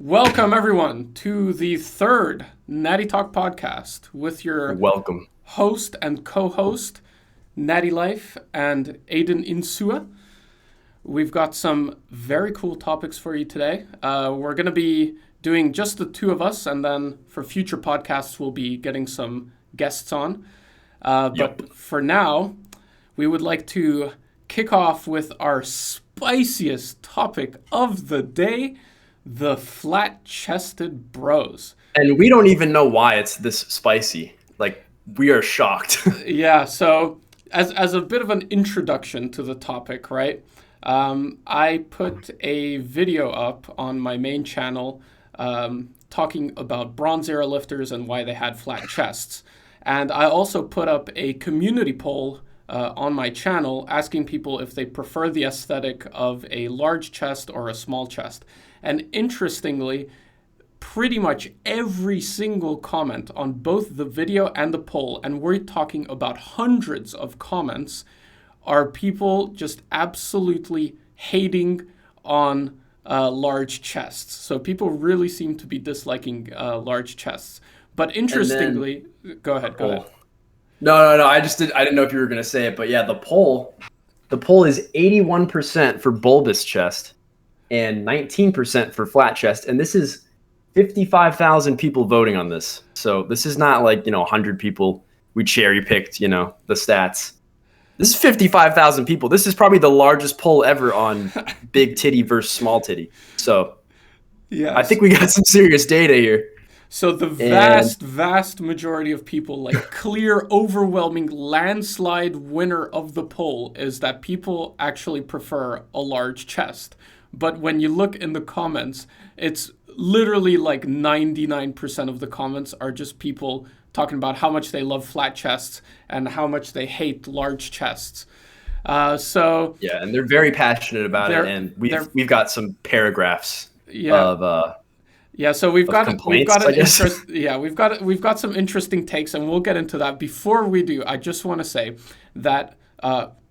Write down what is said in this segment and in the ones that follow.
Welcome, everyone, to the third Natty Talk podcast with your Welcome. host and co-host, Natty Life and Aidan Insua. We've got some very cool topics for you today. We're going to be doing just the two of us, and then for future podcasts, we'll be getting some guests on. But for now, we would like to kick off with our spiciest topic of the day, the flat-chested bros. And we don't even know why it's this spicy. Like, we are shocked. Yeah, so as a bit of an introduction to the topic, right? I put a video up on my main channel talking about Bronze Era lifters and why they had flat chests. And I also put up a community poll on my channel asking people if they prefer the aesthetic of a large chest or a small chest. And interestingly, pretty much every single comment on both the video and the poll, and we're talking about hundreds of comments, are people just absolutely hating on large chests. So people really seem to be disliking large chests. But interestingly, go ahead. No. I didn't know if you were gonna say it, but yeah, the poll is 81% for bulbous chest and 19% for flat chest, and this is 55,000 people voting on this. So this is not like 100 people. We cherry picked the stats. This is 55,000 people. This is probably the largest poll ever on big titty versus small titty. So yeah, I think we got some serious data here. So the vast majority of people, like clear, overwhelming landslide winner of the poll is that people actually prefer a large chest. But when you look in the comments, it's literally like 99% of the comments are just people talking about how much they love flat chests and how much they hate large chests. So yeah, and they're very passionate about it, and we've got some paragraphs of so we've got some interesting takes, and we'll get into that. Before we do, I just want to say that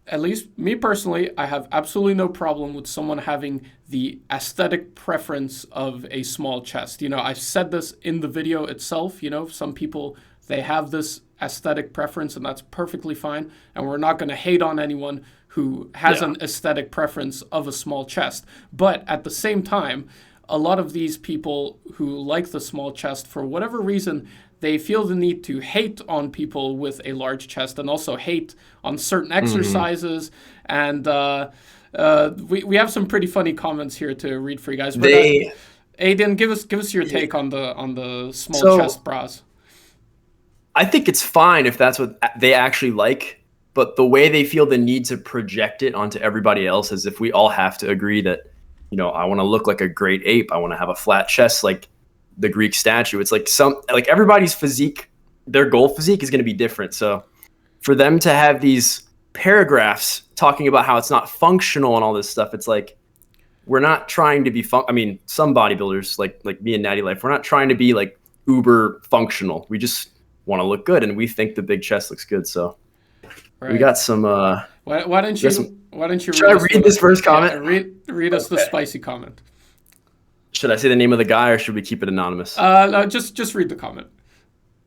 at least me personally, I have absolutely no problem with someone having the aesthetic preference of a small chest. I've said this in the video itself. Some people, they have this aesthetic preference, and that's perfectly fine. And we're not going to hate on anyone who has an aesthetic preference of a small chest. But at the same time, a lot of these people who like the small chest, for whatever reason, they feel the need to hate on people with a large chest and also hate on certain exercises. And we have some pretty funny comments here to read for you guys. But Aidan, give us your take on the small chest bras. I think it's fine if that's what they actually like, but the way they feel the need to project it onto everybody else is if we all have to agree that, I want to look like a great ape. I want to have a flat chest like the Greek statue. It's like everybody's physique, their goal physique is going to be different. So for them to have these paragraphs talking about how it's not functional and all this stuff, it's like, we're not trying to be some bodybuilders like me and Natty Life, we're not trying to be like uber functional. We just want to look good, and we think the big chest looks good. So we got some why don't you should I read this first comment? Yeah, read us the spicy comment. Should I say the name of the guy, or should we keep it anonymous? No, just read the comment.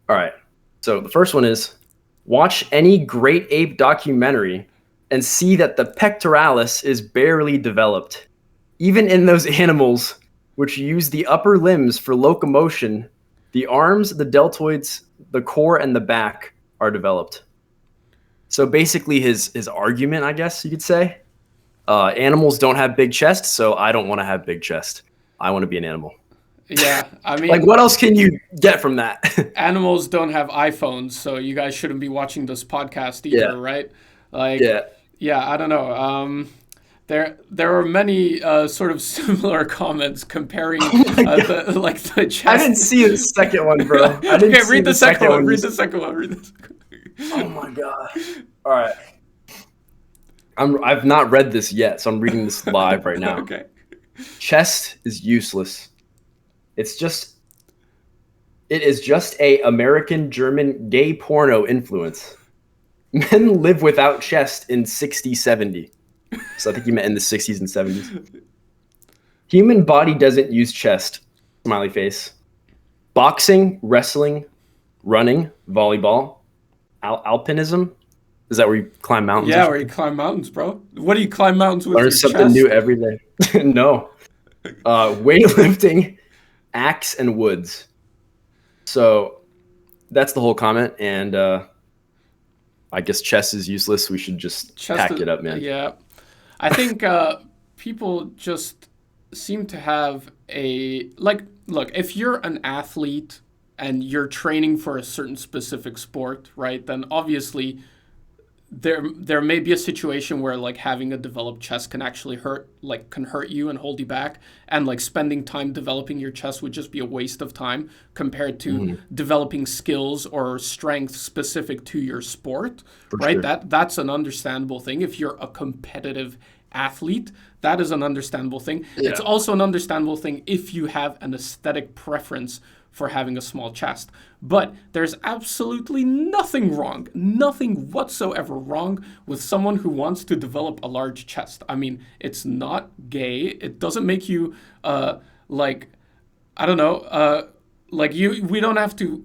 All right. So the first one is, watch any great ape documentary and see that the pectoralis is barely developed. Even in those animals which use the upper limbs for locomotion, the arms, the deltoids, the core, and the back are developed. So basically his argument, I guess you could say, animals don't have big chests, so I don't want to have big chest. I want to be an animal. Yeah, I mean, like, what else can you get from that? Animals don't have iPhones, so you guys shouldn't be watching this podcast either, right? Like, yeah, I don't know. There are many sort of similar comments comparing the chest. I didn't see the second one, bro. Okay, read the second one. Read the second one. Oh my god! All right, I've not read this yet, so I'm reading this live right now. Okay. Chest is useless. It is just a American German gay porno influence. Men live without chest in 60, 70. So I think you meant in the 60s and 70s. Human body doesn't use chest. smiley face. Boxing, wrestling, running, volleyball, alpinism. Is that where you climb mountains? Yeah, where you climb mountains, bro. What do you climb mountains with? Learn your something chest? new every day. No. Weightlifting, axe, and woods. So that's the whole comment. And I guess chess is useless. We should just pack it up, man. Yeah. I think people just seem to have look, if you're an athlete and you're training for a certain specific sport, right, then obviously there may be a situation where like having a developed chest can actually hurt you and hold you back, and like spending time developing your chest would just be a waste of time compared to developing skills or strength specific to your sport. For right, sure. That's an understandable thing. If you're a competitive athlete, that is an understandable thing. Yeah. It's also an understandable thing if you have an aesthetic preference for having a small chest. But there's absolutely nothing whatsoever wrong with someone who wants to develop a large chest. I mean, it's not gay. It doesn't make you we don't have to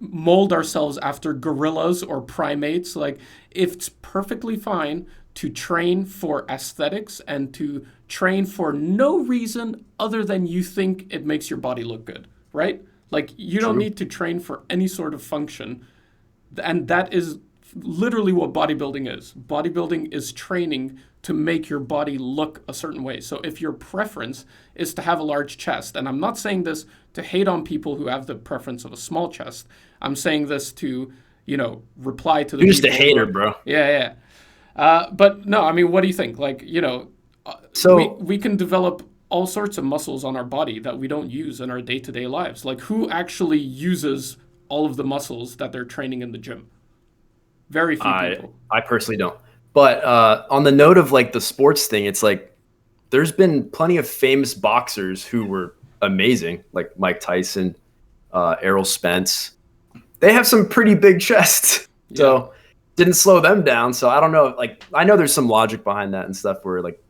mold ourselves after gorillas or primates. Like, it's perfectly fine to train for aesthetics and to train for no reason other than you think it makes your body look good, right? Like, you don't need to train for any sort of function. And that is literally what bodybuilding is. Bodybuilding is training to make your body look a certain way. So if your preference is to have a large chest, and I'm not saying this to hate on people who have the preference of a small chest. I'm saying this to, reply to the You're just a hater, bro. Yeah. But no, I mean, what do you think? Like, so we can develop all sorts of muscles on our body that we don't use in our day-to-day lives. Like, who actually uses all of the muscles that they're training in the gym? Very few people. I personally don't. But on the note of like the sports thing, it's like there's been plenty of famous boxers who were amazing, like Mike Tyson, Errol Spence. They have some pretty big chests. Yeah. So didn't slow them down. So I don't know. Like, I know there's some logic behind that and stuff where, like,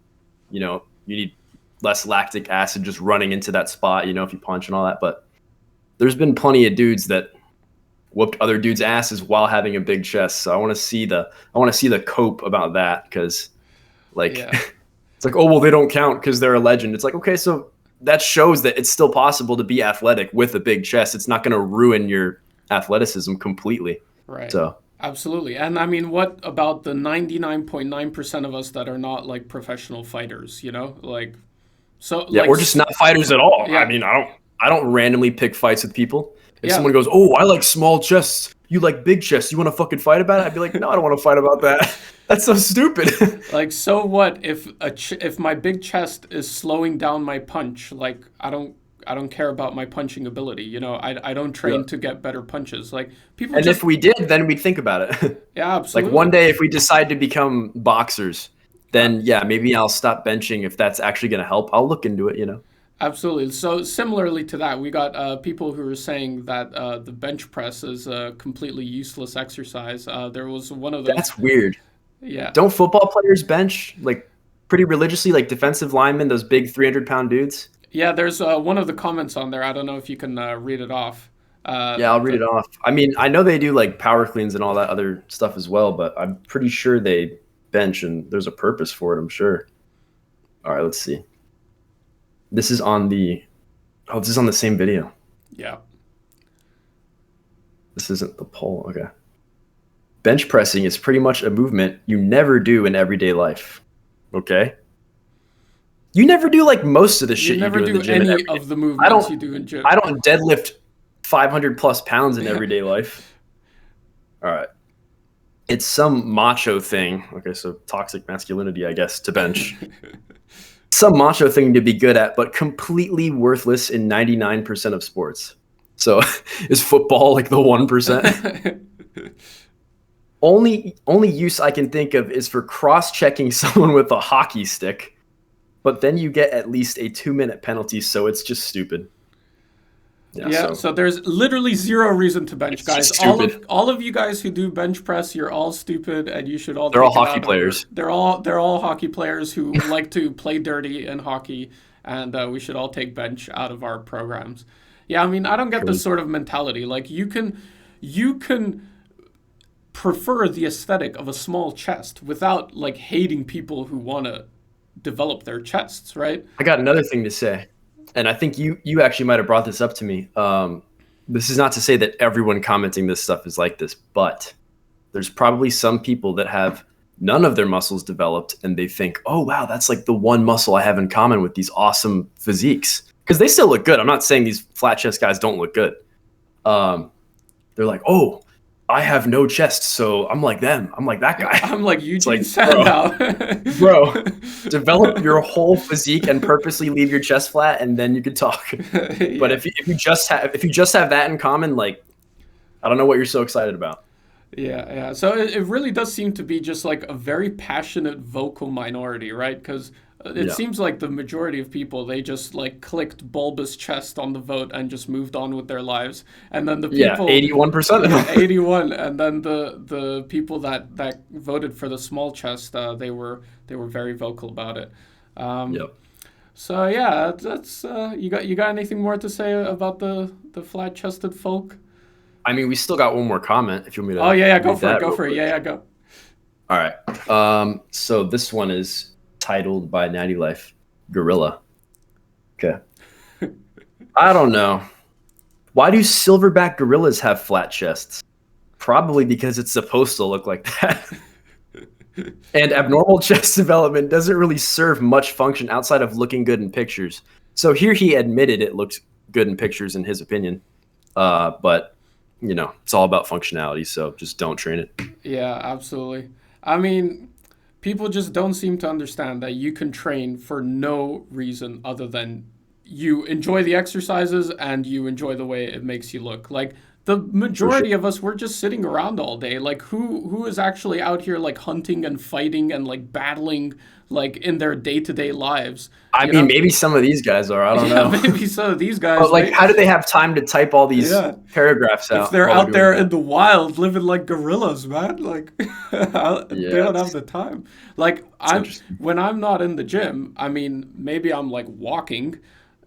you need less lactic acid just running into that spot, if you punch and all that. But there's been plenty of dudes that whooped other dudes' asses while having a big chest. So I want to see the cope about that, because it's like, oh, well, they don't count because they're a legend. It's like, okay, so that shows that it's still possible to be athletic with a big chest. It's not going to ruin your athleticism completely. Right. So absolutely. And I mean, what about the 99.9% of us that are not like professional fighters, like, so yeah, like, we're just not fighters at all. Yeah. I mean, I don't randomly pick fights with people. If someone goes, oh, I like small chests, you like big chests, you want to fucking fight about it? I'd be like, no, I don't want to fight about that. That's so stupid. Like, so what if my big chest is slowing down my punch? Like, I don't care about my punching ability. I don't train to get better punches. Like, people. And if we did, then we'd think about it. Yeah, absolutely. Like, one day if we decide to become boxers, then maybe I'll stop benching if that's actually going to help. I'll look into it, Absolutely. So similarly to that, we got people who are saying that the bench press is a completely useless exercise. There was one of those. That's weird. Yeah. Don't football players bench like pretty religiously, like defensive linemen, those big 300-pound dudes? Yeah, there's one of the comments on there. I don't know if you can read it off. Yeah, I'll read it off. I mean, I know they do like power cleans and all that other stuff as well, but I'm pretty sure they bench and there's a purpose for it, I'm sure. All right, let's see. This is on the same video. Yeah. This isn't the poll. Okay. Bench pressing is pretty much a movement you never do in everyday life. Okay. You never do like most of the shit you do in the gym. Any of the movements you do in gym. I don't deadlift 500 plus pounds in everyday life. All right. It's some macho thing. Okay, so toxic masculinity, I guess, to bench. Some macho thing to be good at, but completely worthless in 99% of sports. So is football like the 1%? Only use I can think of is for cross-checking someone with a hockey stick, but then you get at least a 2-minute penalty, so it's just stupid. Yeah, so there's literally zero reason to bench, guys. All of you guys who do bench press, you're all stupid, and you should all. They're all hockey players. They're all hockey players who like to play dirty in hockey, and we should all take bench out of our programs. Yeah, I mean, I don't get this sort of mentality. Like you can prefer the aesthetic of a small chest without like hating people who want to develop their chests, right? I got another thing to say, and I think you actually might have brought this up to me. This is not to say that everyone commenting this stuff is like this, but there's probably some people that have none of their muscles developed and they think, oh, wow, that's like the one muscle I have in common with these awesome physiques. Because they still look good. I'm not saying these flat chest guys don't look good. They're like, oh, I have no chest, so I'm like them. I'm like that guy. I'm like Eugene Sandow. Bro, develop your whole physique and purposely leave your chest flat, and then you can talk. Yeah. But if you just have that in common, like, I don't know what you're so excited about. Yeah. So it really does seem to be just like a very passionate vocal minority, right? Because it seems like the majority of people, they just like clicked bulbous chest on the vote and just moved on with their lives. And then the people 81% of them. 81, and then the people that voted for the small chest, they were very vocal about it. So yeah, that's you got anything more to say about the flat chested folk? I mean, we still got one more comment if you want me to. Oh yeah, go for it. Yeah, go. All right. So this one is titled by Natty Life, Gorilla. Okay. I don't know. Why do silverback gorillas have flat chests? Probably because it's supposed to look like that. And abnormal chest development doesn't really serve much function outside of looking good in pictures. So here he admitted it looked good in pictures in his opinion. But you know, it's all about functionality, so just don't train it. Yeah, absolutely. I mean, people just don't seem to understand that you can train for no reason other than you enjoy the exercises and you enjoy the way it makes you look. Like the majority of us, we're just sitting around all day. Like who is actually out here like hunting and fighting and like battling like in their day-to-day lives? I mean, maybe some of these guys are. I don't know. Maybe some of these guys. But like, how do they have time to type all these paragraphs out? If they're out there in the wild living like gorillas, man, like they don't have the time. Like when I'm not in the gym, I mean, maybe I'm like walking,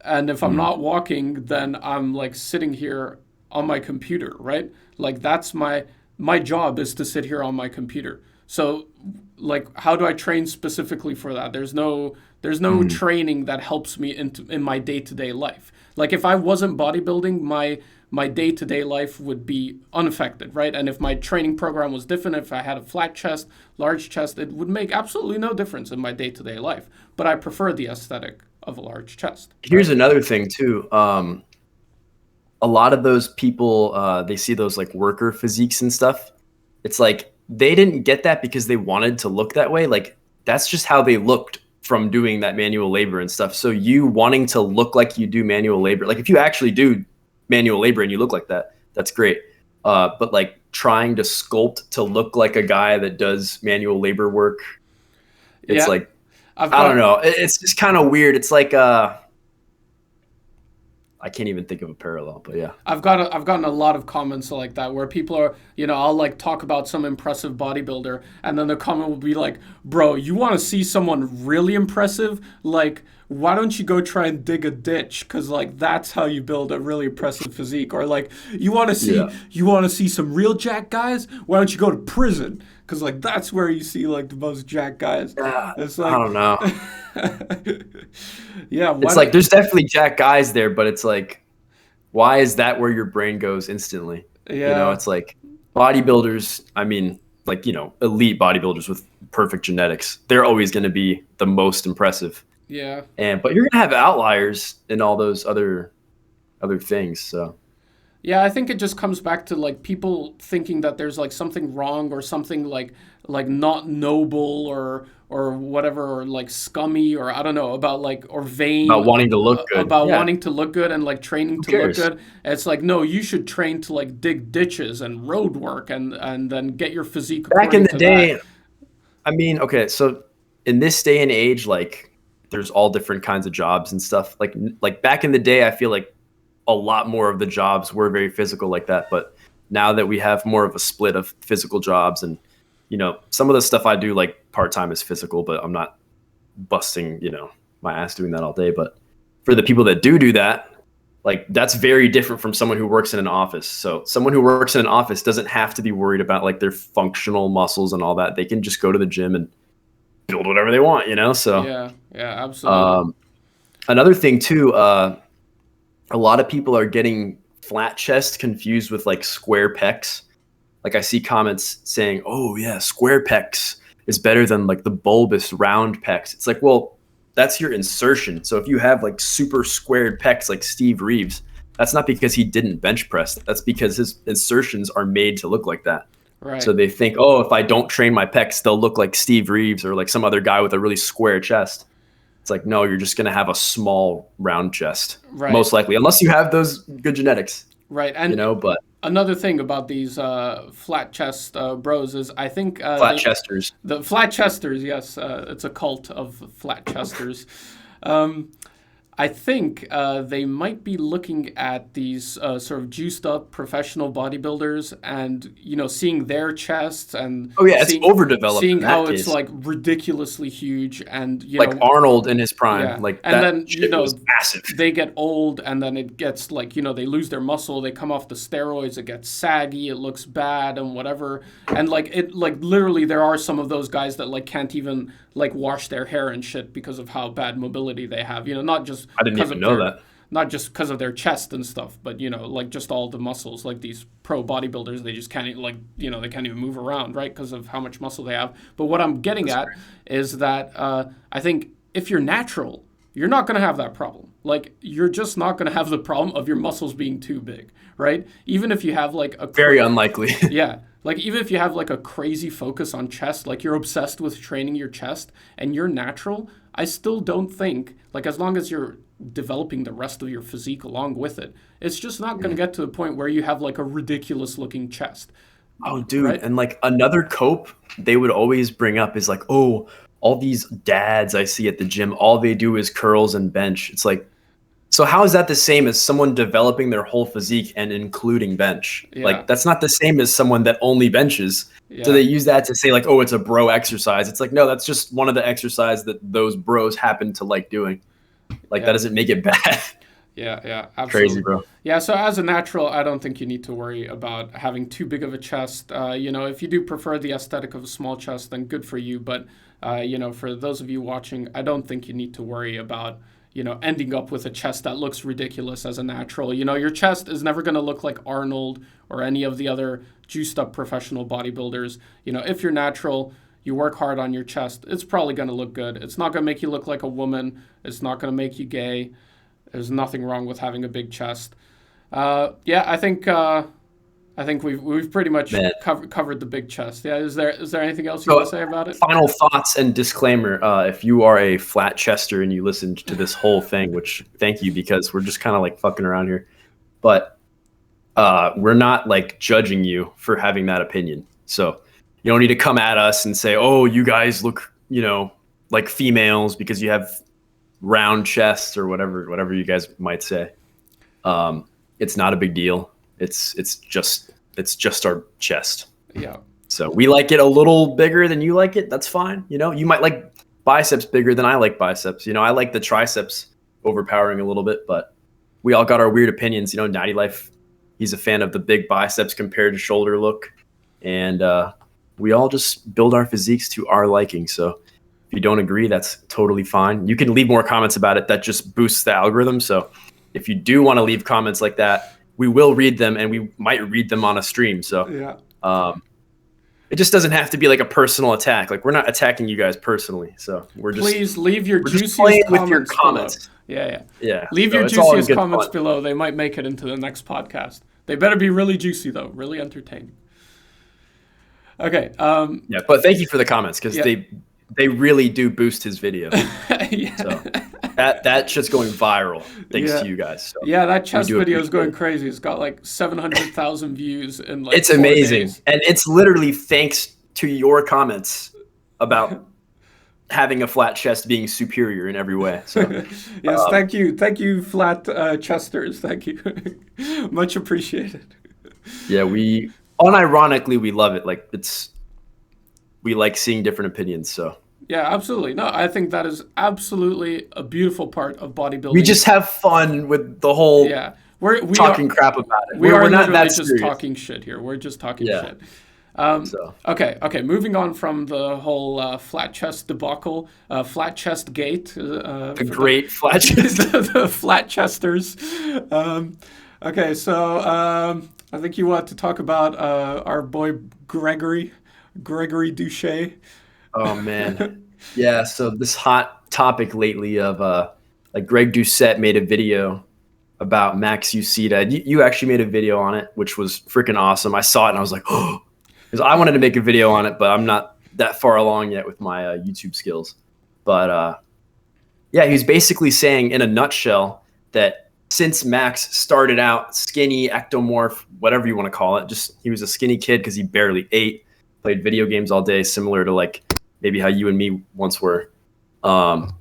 and if I'm not walking, then I'm like sitting here on my computer, right? Like that's my job is to sit here on my computer. So like how do I train specifically for that? There's no training that helps me in my day-to-day life. Like if I wasn't bodybuilding, my day-to-day life would be unaffected, right? And if my training program was different, if I had a flat chest, large chest, it would make absolutely no difference in my day-to-day life. But I prefer the aesthetic of a large chest. Here's another thing too. A lot of those people, they see those like worker physiques and stuff. It's like they didn't get that because they wanted to look that way. Like that's just how they looked from doing that manual labor and stuff. So you wanting to look like you do manual labor, like if you actually do manual labor and you look like that, that's great. But like trying to sculpt to look like a guy that does manual labor work, it's like, I don't know. It's just kind of weird. It's like, I can't even think of a parallel, but yeah. I've gotten a lot of comments like that where people are, I'll like talk about some impressive bodybuilder and then the comment will be like, bro, you want to see someone really impressive? Like, why don't you go try and dig a ditch? Because like that's how you build a really impressive physique. Or like you want to see some real jack guys? Why don't you go to prison? Because like that's where you see like the most jack guys. It's like, I don't know. Yeah, it's like there's definitely jack guys there, but it's like, why is that where your brain goes instantly? Yeah, it's like bodybuilders. I mean, like elite bodybuilders with perfect genetics. They're always going to be the most impressive. Yeah, but you're gonna have outliers in all those other things. So. Yeah, I think it just comes back to like people thinking that there's like something wrong or something like not noble or whatever, or like scummy, or I don't know, about like, or vain, about wanting to look good, wanting to look good and like training to look good. It's like, no, you should train to like dig ditches and road work and then get your physique back in the day. That. I mean, okay, so in this day and age, like there's all different kinds of jobs and stuff. Like back in the day, I feel like a lot more of the jobs were very physical like that. But now that we have more of a split of physical jobs, and some of the stuff I do like part-time is physical, but I'm not busting my ass doing that all day. But for the people that do that, like that's very different from someone who works in an office. So someone who works in an office doesn't have to be worried about like their functional muscles and all that. They can just go to the gym and build whatever they want, you know? So Yeah, absolutely. Another thing too, a lot of people are getting flat chest confused with like square pecs. Like I see comments saying, "Oh yeah, square pecs is better than like the bulbous round pecs." It's like, well, that's your insertion. So if you have like super squared pecs like Steve Reeves, that's not because he didn't bench press. That's because his insertions are made to look like that. Right. So they think, oh, if I don't train my pecs, they'll look like Steve Reeves or like some other guy with a really square chest. It's like, no, you're just going to have a small round chest, right. most likely, unless you have those good genetics. Right. And you know, but another thing about these flat chest bros is I think flat chesters. The flat chesters, yes, it's a cult of flat chesters. I think they might be looking at these sort of juiced up professional bodybuilders and, you know, seeing their chests and it's overdeveloped. Seeing how it's like ridiculously huge and, you like know, Arnold in his prime. Yeah. Like and that then, shit you know, was massive. They get old and then it gets like, you know, they lose their muscle, they come off the steroids, it gets saggy, it looks bad and whatever. And like it like literally there are some of those guys that like can't even like wash their hair and shit because of how bad mobility they have. You know, not just I didn't even know that. Not just because of their chest and stuff, but you know, like just all the muscles. Like these pro bodybuilders, they just can't like, you know, they can't even move around, right? Because of how much muscle they have. But what I'm getting is that I think if you're natural, you're not going to have that problem. Like you're just not going to have the problem of your muscles being too big, right? Even if you have like a very unlikely. Yeah. Like even if you have like a crazy focus on chest, like you're obsessed with training your chest and you're natural, I still don't think, like as long as you're developing the rest of your physique along with it, it's just not going to get to the point where you have like a ridiculous looking chest. Oh, dude. Right? And like another cope they would always bring up is like, oh, all these dads I see at the gym, all they do is curls and bench. It's like, so how is that the same as someone developing their whole physique and including bench? Yeah. Like that's not the same as someone that only benches. Yeah. So they use that to say like, oh, it's a bro exercise. It's like, no, that's just one of the exercises that those bros happen to like doing. Like that doesn't make it bad. Yeah, absolutely. Crazy, bro. Yeah, so as a natural, I don't think you need to worry about having too big of a chest. You know, if you do prefer the aesthetic of a small chest, then good for you. But, you know, for those of you watching, I don't think you need to worry about, you know, ending up with a chest that looks ridiculous as a natural. You know, your chest is never going to look like Arnold or any of the other juiced up professional bodybuilders. You know, if you're natural, you work hard on your chest, it's probably going to look good. It's not going to make you look like a woman. It's not going to make you gay. There's nothing wrong with having a big chest. Yeah, I think we've pretty much covered the big chest. Yeah, is there anything else you want to say about it? Final thoughts and disclaimer: if you are a flat chester and you listened to this whole thing, which thank you because we're just kind of like fucking around here, but we're not like judging you for having that opinion. So you don't need to come at us and say, "Oh, you guys look, you know, like females because you have round chests or whatever you guys might say." It's not a big deal. It's just our chest. Yeah. So we like it a little bigger than you like it. That's fine. You know, you might like biceps bigger than I like biceps. You know, I like the triceps overpowering a little bit, but we all got our weird opinions. You know, Natty Life, he's a fan of the big biceps compared to shoulder look. And we all just build our physiques to our liking. So if you don't agree, that's totally fine. You can leave more comments about it. That just boosts the algorithm. So if you do want to leave comments like that, we will read them and we might read them on a stream. So yeah. It just doesn't have to be like a personal attack. Like we're not attacking you guys personally. So we're just please leave your juiciest with your comments. Yeah. Yeah. Leave your juiciest comments below. They might make it into the next podcast. They better be really juicy though, really entertaining. Okay. Yeah, but thank you for the comments because they really do boost his video. Yeah. So that shit's going viral thanks to you guys. So yeah, that chest video is going crazy. It's got like 700,000 views in like it's amazing. days. And it's literally thanks to your comments about having a flat chest being superior in every way. So yes, thank you flat chesters. Thank you. Much appreciated. Yeah, unironically we love it. Like we like seeing different opinions. So Yeah, absolutely. No, I think that is absolutely a beautiful part of We bodybuilding. just have fun with the whole Yeah, we are talking crap about it. we are We're not literally that just serious. talking shit here. We're just talking Yeah. shit. So Okay. Moving on from the whole flat chest debacle, flat chest gate the for the, great flat chest. the flat chesters. Okay, so I think you want to talk about our boy Gregory Doucette. Oh man. Yeah, so this hot topic lately of like Greg Doucette made a video about Max Ucita. You actually made a video on it, which was freaking awesome. I saw it and I was like, oh, because I wanted to make a video on it, but I'm not that far along yet with my YouTube skills. But yeah, he was basically saying in a nutshell that since Max started out skinny, ectomorph, whatever you want to call it, just he was a skinny kid because he barely ate, played video games all day, similar to like maybe how you and me once were. Um,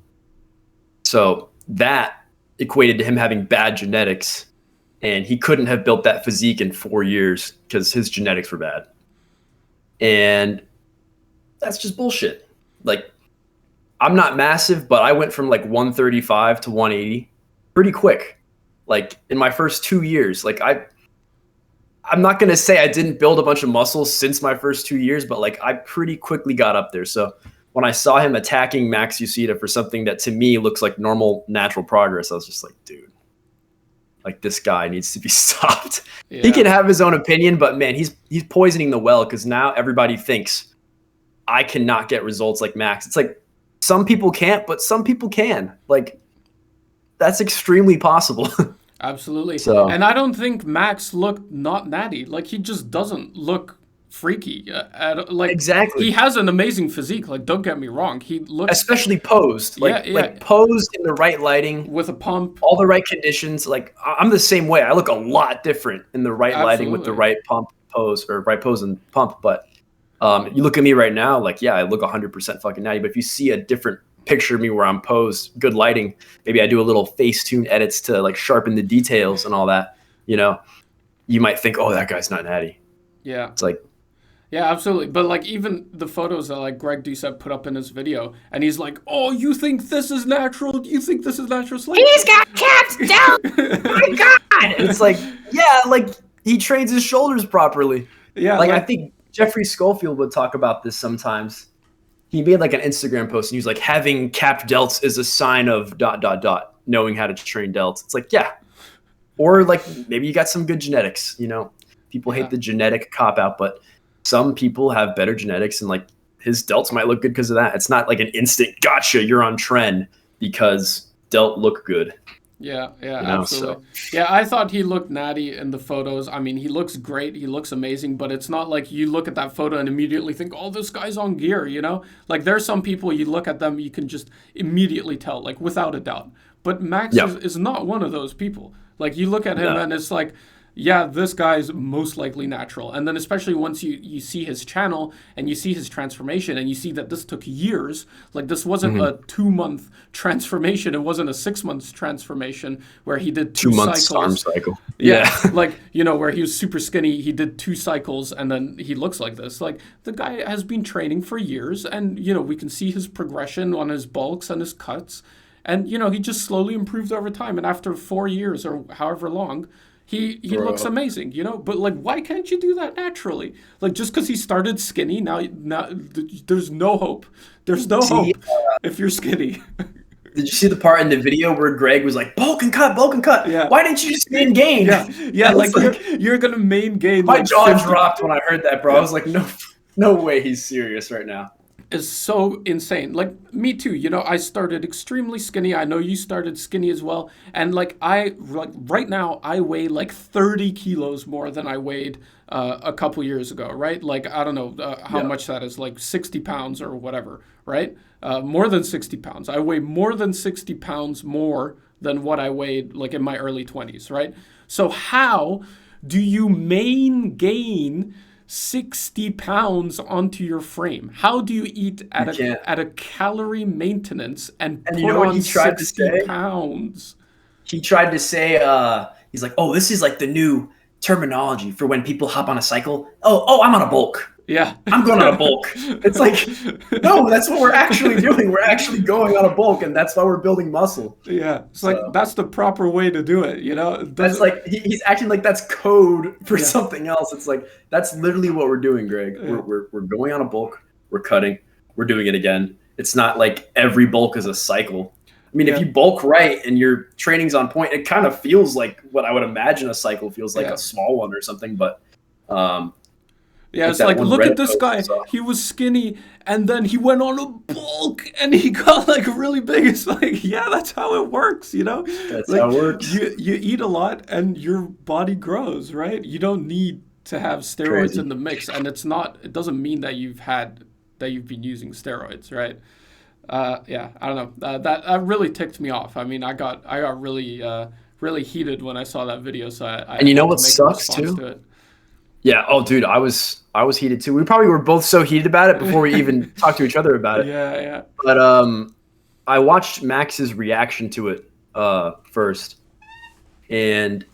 so that equated to him having bad genetics, and he couldn't have built that physique in 4 years because his genetics were bad. And that's just bullshit. Like, I'm not massive, but I went from like 135 to 180 pretty quick. Like in my first 2 years, like I'm not gonna say I didn't build a bunch of muscles since my first 2 years, but like I pretty quickly got up there. So when I saw him attacking Max Ucita for something that to me looks like normal, natural progress, I was just like, dude, like this guy needs to be stopped. Yeah. He can have his own opinion, but man, he's poisoning the well because now everybody thinks I cannot get results like Max. It's like some people can't, but some people can. Like that's extremely possible. Absolutely. So And I don't think Max looked not natty. Like he just doesn't look freaky. Like exactly. he has an amazing physique. Like don't get me wrong. He looks Especially posed, like yeah. like posed in the right lighting, With a pump. all the right conditions. Like I'm the same way. I look a lot different in the right lighting with the Absolutely. right pump pose or right pose and pump. But you look at me right now, like yeah, I look 100% fucking natty. But if you see a different picture of me where I'm posed, good lighting, maybe I do a little Facetune edits to like sharpen the details and all that. You know, you might think, oh, that guy's not natty. Yeah. It's like Yeah, absolutely. But like even the photos that like Greg Doucette put up in his video, and he's like, "Oh, you think this is natural? You think this is natural?" It's like, He's got caps down. My God. it's like yeah, like he trains his shoulders properly. yeah, Like I think Jeffrey Schofield would talk about this sometimes. He made like an Instagram post and he was like, having capped delts is a sign of ... knowing how to train delts. It's like, yeah. Or like maybe you got some good genetics, you know. People Yeah. hate the genetic cop out, but some people have better genetics and like his delts might look good because of that. It's not like an instant gotcha, you're on trend because delt look good. Yeah, You know, absolutely. Yeah, I thought he looked natty in the photos. I mean, he looks great. He looks amazing, but it's not like you look at that photo and immediately think, "Oh, this guy's on gear," you know? Like there's some people you look at them, you can just immediately tell, like without a doubt. But Max Yeah. is not one of those people. Like you look at him No. and it's like, yeah, this guy's most likely natural. And then especially once you see his channel and you see his transformation and you see that this took years, like this wasn't a 2-month transformation, it wasn't a 6 months transformation where he did 2 months cycles. arm cycle. Yeah, like, you know, where he was super skinny, he did 2 cycles and then he looks like this. Like the guy has been training for years and, you know, we can see his progression on his bulks and his cuts. And, you know, he just slowly improved over time. And after 4 years or however long, he looks amazing, you know? But, like, why can't you do that naturally? Like, just because he started skinny, now there's no hope. There's no hope if you're skinny. Did you see the part in the video where Greg was like, bulk and cut, bulk and cut? Yeah. Why didn't you just main gain? Yeah, like, you're going to main gain. My like, jaw 50 dropped when I heard that, bro. I was like, no way he's serious right now. is so insane. Like me too, you know, I started extremely skinny. I know you started skinny as well. And like right now I weigh like 30 kilos more than I weighed a couple years ago, right? Like I don't know how much that is, like 60 pounds or whatever, right? More than 60 pounds. I weigh more than 60 pounds more than what I weighed like in my early 20s, right? So how do you gain 60 pounds onto your frame? How do you eat at a calorie maintenance and put you know what on he tried to 60 say? pounds? He tried to say, he's like, oh, this is like the new terminology for when people hop on a cycle. Oh, I'm on a bulk. Yeah. I'm going on a bulk. It's like, no, that's what we're actually doing. We're actually going on a bulk, and that's why we're building muscle. Yeah. It's like, that's the proper way to do it, you know? That's like, he's acting like that's code for something else. It's like, that's literally what we're doing, Greg. Yeah. We're going on a bulk. We're cutting. We're doing it again. It's not like every bulk is a cycle. I mean, if you bulk right and your training's on point, it kind of feels like what I would imagine a cycle feels like, a small one or something. But it's like, look at this guy. He was skinny, and then he went on a bulk, and he got like really big. It's like, that's how it works, you know? That's like, how it works. You eat a lot, and your body grows, right? You don't need to have steroids in the mix, and it doesn't mean that you've been using steroids, right? I don't know. That really ticked me off. I mean, I got really heated when I saw that video. So and you know what sucks too? To yeah. Oh, dude, I was heated too. We probably were both so heated about it before we even talked to each other about it. Yeah. But I watched Max's reaction to it first, and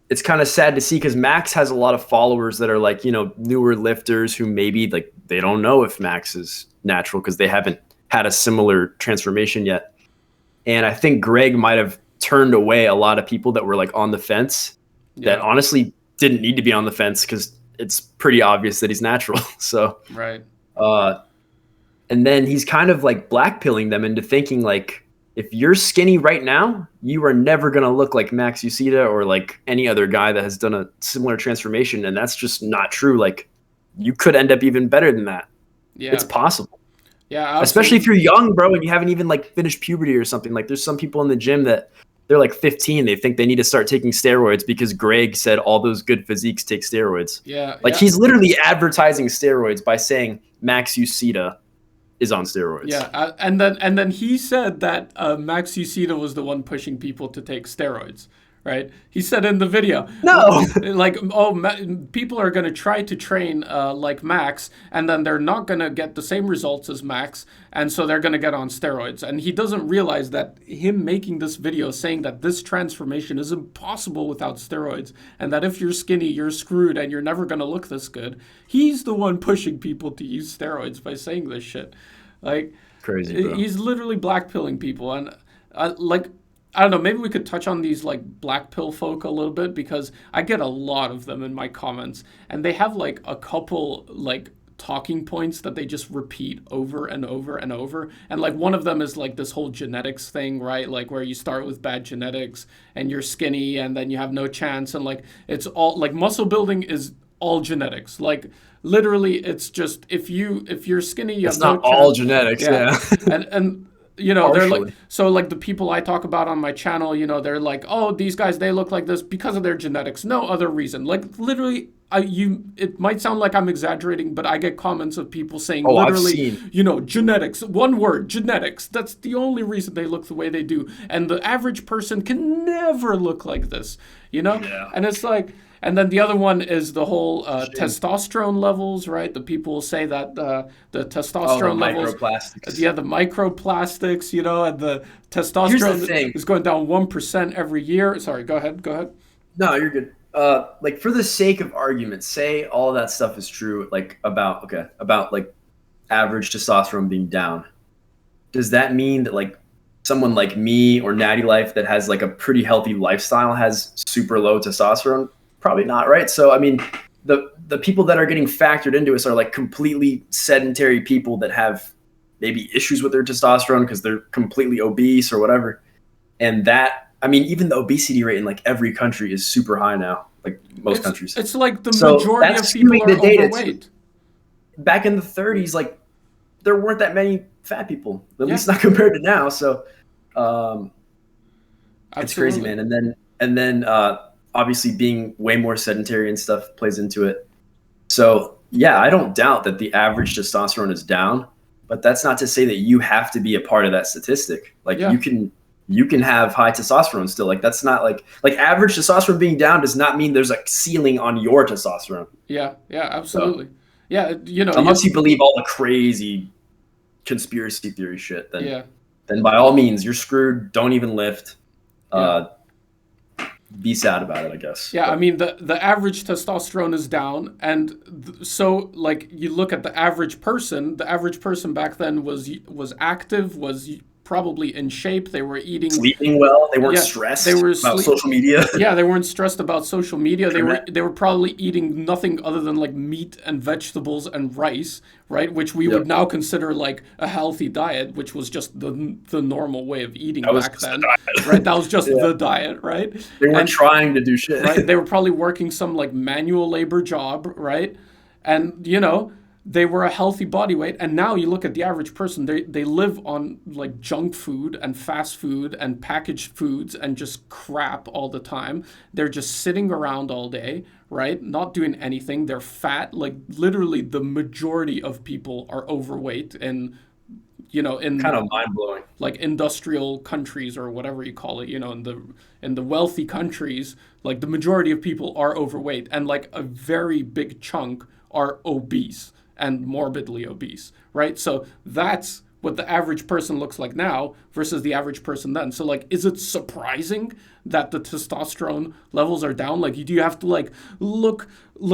it's kind of sad to see because Max has a lot of followers that are like, you know, newer lifters who maybe like they don't know if Max is natural because they haven't had a similar transformation yet. And I think Greg might have turned away a lot of people that were like on the fence that honestly didn't need to be on the fence because it's pretty obvious that he's natural. So, right. And then he's kind of like blackpilling them into thinking like, if you're skinny right now, you are never going to look like Max Eubank or like any other guy that has done a similar transformation. And that's just not true. Like you could end up even better than that. Yeah. It's possible. Yeah. Absolutely. Especially if you're young, bro, and you haven't even like finished puberty or something. Like there's some people in the gym that they're like 15. They think they need to start taking steroids because Greg said all those good physiques take steroids. Yeah. Like he's literally advertising steroids by saying Max Eubank is on steroids. Yeah, and then he said that Max Eubank was the one pushing people to take steroids, right? He said in the video, no, like, people are going to try to train like Max, and then they're not going to get the same results as Max, and so they're going to get on steroids. And he doesn't realize that him making this video saying that this transformation is impossible without steroids, and that if you're skinny, you're screwed, and you're never going to look this good. He's the one pushing people to use steroids by saying this shit. Like, crazy, bro. He's literally blackpilling people. And like, I don't know, maybe we could touch on these like black pill folk a little bit, because I get a lot of them in my comments, and they have like a couple like talking points that they just repeat over and over and over. And like one of them is like this whole genetics thing, right? Like where you start with bad genetics and you're skinny and then you have no chance. And like, it's all like muscle building is all genetics. Like literally it's just, if you're skinny, you it's have no not all chance. genetics. Yeah. and you know, partially. they're like, so like the people I talk about on my channel, you know, they're like, oh, these guys, they look like this because of their genetics. No other reason. Like literally, it might sound like I'm exaggerating, but I get comments of people saying literally, you know, genetics, one word, genetics. That's the only reason they look the way they do. And the average person can never look like this, you know? Yeah. And it's like, and then the other one is the whole testosterone levels, right? The people will say that the testosterone levels, microplastics. Yeah, the microplastics, you know, and the testosterone is going down 1% every year. Sorry, go ahead. No, you're good. Like for the sake of argument, say all that stuff is true, like about like average testosterone being down. Does that mean that like someone like me or Natty Life that has like a pretty healthy lifestyle has super low testosterone? Probably not, right? So, I mean, the people that are getting factored into us are like completely sedentary people that have maybe issues with their testosterone because they're completely obese or whatever. And that, I mean, even the obesity rate in like every country is super high now, like most countries. It's like the majority of people are overweight. Back in the 30s, like there weren't that many fat people, at least not compared to now. So it's crazy, man. And then obviously being way more sedentary and stuff plays into it. So yeah, I don't doubt that the average testosterone is down, but that's not to say that you have to be a part of that statistic. Like you can have high testosterone still. Like that's not like average testosterone being down does not mean there's a ceiling on your testosterone. Yeah, absolutely. So, yeah, you know, unless you believe all the crazy conspiracy theory shit, then by all means you're screwed. Don't even lift. be sad about it, I guess. Yeah, But I mean the average testosterone is down, and so like you look at the average person. The average person back then was active, was probably in shape. They were eating, sleeping well, they weren't yeah, stressed they were about social media. yeah, they weren't stressed about social media. They were probably eating nothing other than like meat and vegetables and rice, right? Which we would now consider like a healthy diet, which was just the normal way of eating That was back just the then, diet. right? That was just the diet, right? They weren't And trying to do shit. right? They were probably working some like manual labor job, right? And you know, they were a healthy body weight. And now you look at the average person, they live on like junk food and fast food and packaged foods and just crap all the time. They're just sitting around all day, right? Not doing anything. They're fat. Like literally the majority of people are overweight and in Kind of mind blowing. like industrial countries or whatever you call it, in the wealthy countries, like the majority of people are overweight and like a very big chunk are obese and morbidly obese, right? So that's what the average person looks like now versus the average person then. So like, is it surprising that the testosterone levels are down? Like, do you have to like look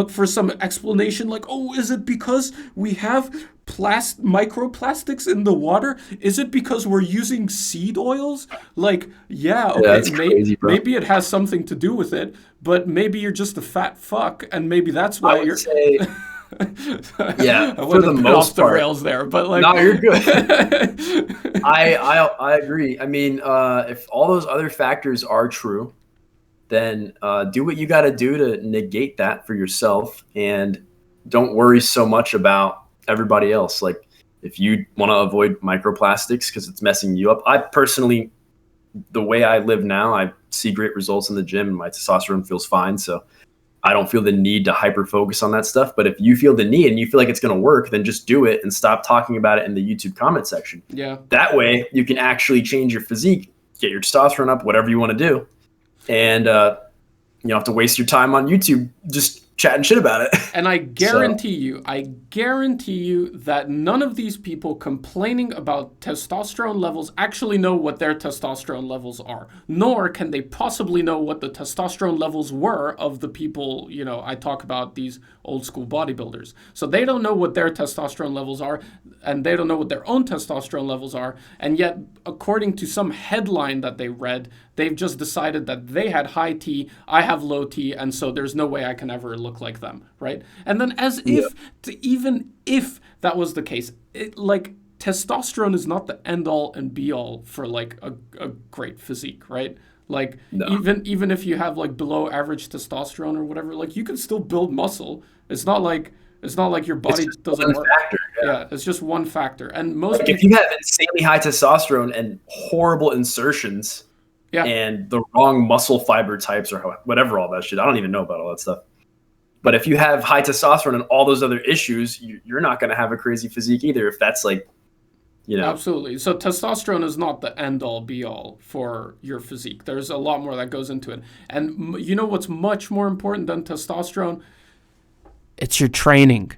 for some explanation? Like, oh, is it because we have microplastics in the water? Is it because we're using seed oils? Like, yeah, okay, that's crazy, bro. maybe it has something to do with it, but maybe you're just a fat fuck, and maybe that's why I would say, yeah, I for the went most off the part. rails there, but like, No, you're good. I agree. I mean, if all those other factors are true, then do what you got to do to negate that for yourself, and don't worry so much about everybody else. Like, if you want to avoid microplastics because it's messing you up, I personally, the way I live now, I see great results in the gym, and my testosterone feels fine. So I don't feel the need to hyper focus on that stuff. But if you feel the need and you feel like it's going to work, then just do it and stop talking about it in the YouTube comment section. yeah, That way you can actually change your physique, get your testosterone up, whatever you want to do. And you don't have to waste your time on YouTube just chatting shit about it. and I guarantee you that none of these people complaining about testosterone levels actually know what their testosterone levels are, nor can they possibly know what the testosterone levels were of the people, I talk about, these old school bodybuilders. So they don't know what their testosterone levels are, and they don't know what their own testosterone levels are, and yet, according to some headline that they read, they've just decided that they had high T, I have low T, and so there's no way I can ever look like them, right? And then even if that was the case, like testosterone is not the end all and be all for like a great physique, right? Like even if you have like below average testosterone or whatever, like you can still build muscle. It's not like your body doesn't work. Factor, yeah, it's just one factor. And most like if you have insanely high testosterone and horrible insertions, and the wrong muscle fiber types or whatever, all that shit, I don't even know about all that stuff. But if you have high testosterone and all those other issues, you're not going to have a crazy physique either. If that's like, Absolutely. So testosterone is not the end all be all for your physique. There's a lot more that goes into it. And you know what's much more important than testosterone? It's your training.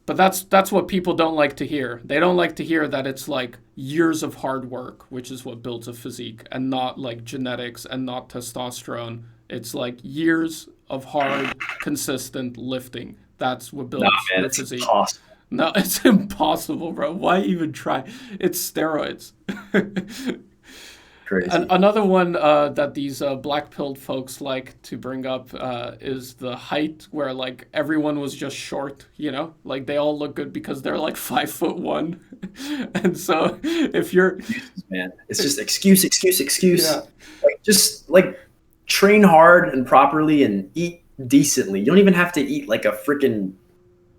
But that's what people don't like to hear. They don't like to hear that it's like years of hard work, which is what builds a physique, and not like genetics and not testosterone. It's like years of hard, consistent lifting. That's what builds a physique. Impossible. No, it's impossible, bro. Why even try? It's steroids. Crazy. Another one that these black-pilled folks like to bring up is the height, where like everyone was just short, like they all look good because they're like 5'1", and so if you're, excuses, man, it's just excuse. Yeah. Like, just like train hard and properly and eat decently. You don't even have to eat like a freaking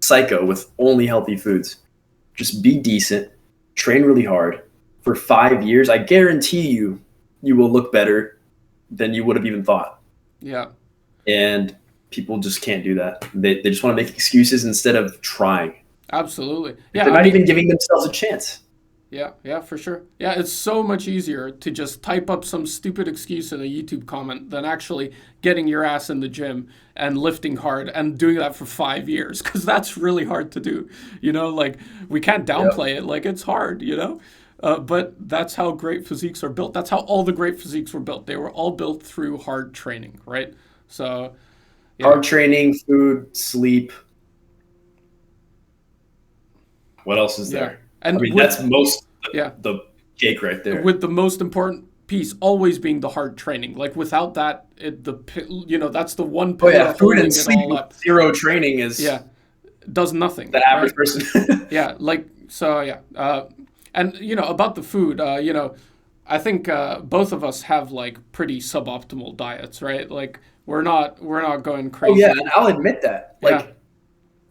psycho with only healthy foods. Just be decent, train really hard. For 5 years, I guarantee you will look better than you would have even thought. Yeah. And people just can't do that. They just want to make excuses instead of trying. Absolutely. Yeah. They're not even giving themselves a chance. Yeah, for sure. Yeah, it's so much easier to just type up some stupid excuse in a YouTube comment than actually getting your ass in the gym and lifting hard and doing that for 5 years, because that's really hard to do. Like, we can't downplay it. Like, it's hard. Yeah, man, it's impossible. Like, it's impossible, bro. Why even try? It's steroids. Another one that these black-pilled folks like to bring up is the height, where like everyone was just short, like they all look good because they're like 5'1", and so if you're, Yeah. But that's how great physiques are built. That's how all the great physiques were built. They were all built through hard training, right? So, yeah. Hard training, food, sleep. What else is there? And I mean, that's most yeah, the cake right there. with the most important piece always being the hard training. Like without that, that's the one pillar Food holding and it sleep all with up. zero training is Does nothing. the average right? person. Yeah, and about the food, I think both of us have like pretty suboptimal diets, right? Like we're not going crazy. Oh yeah, and I'll admit that. Like Yeah.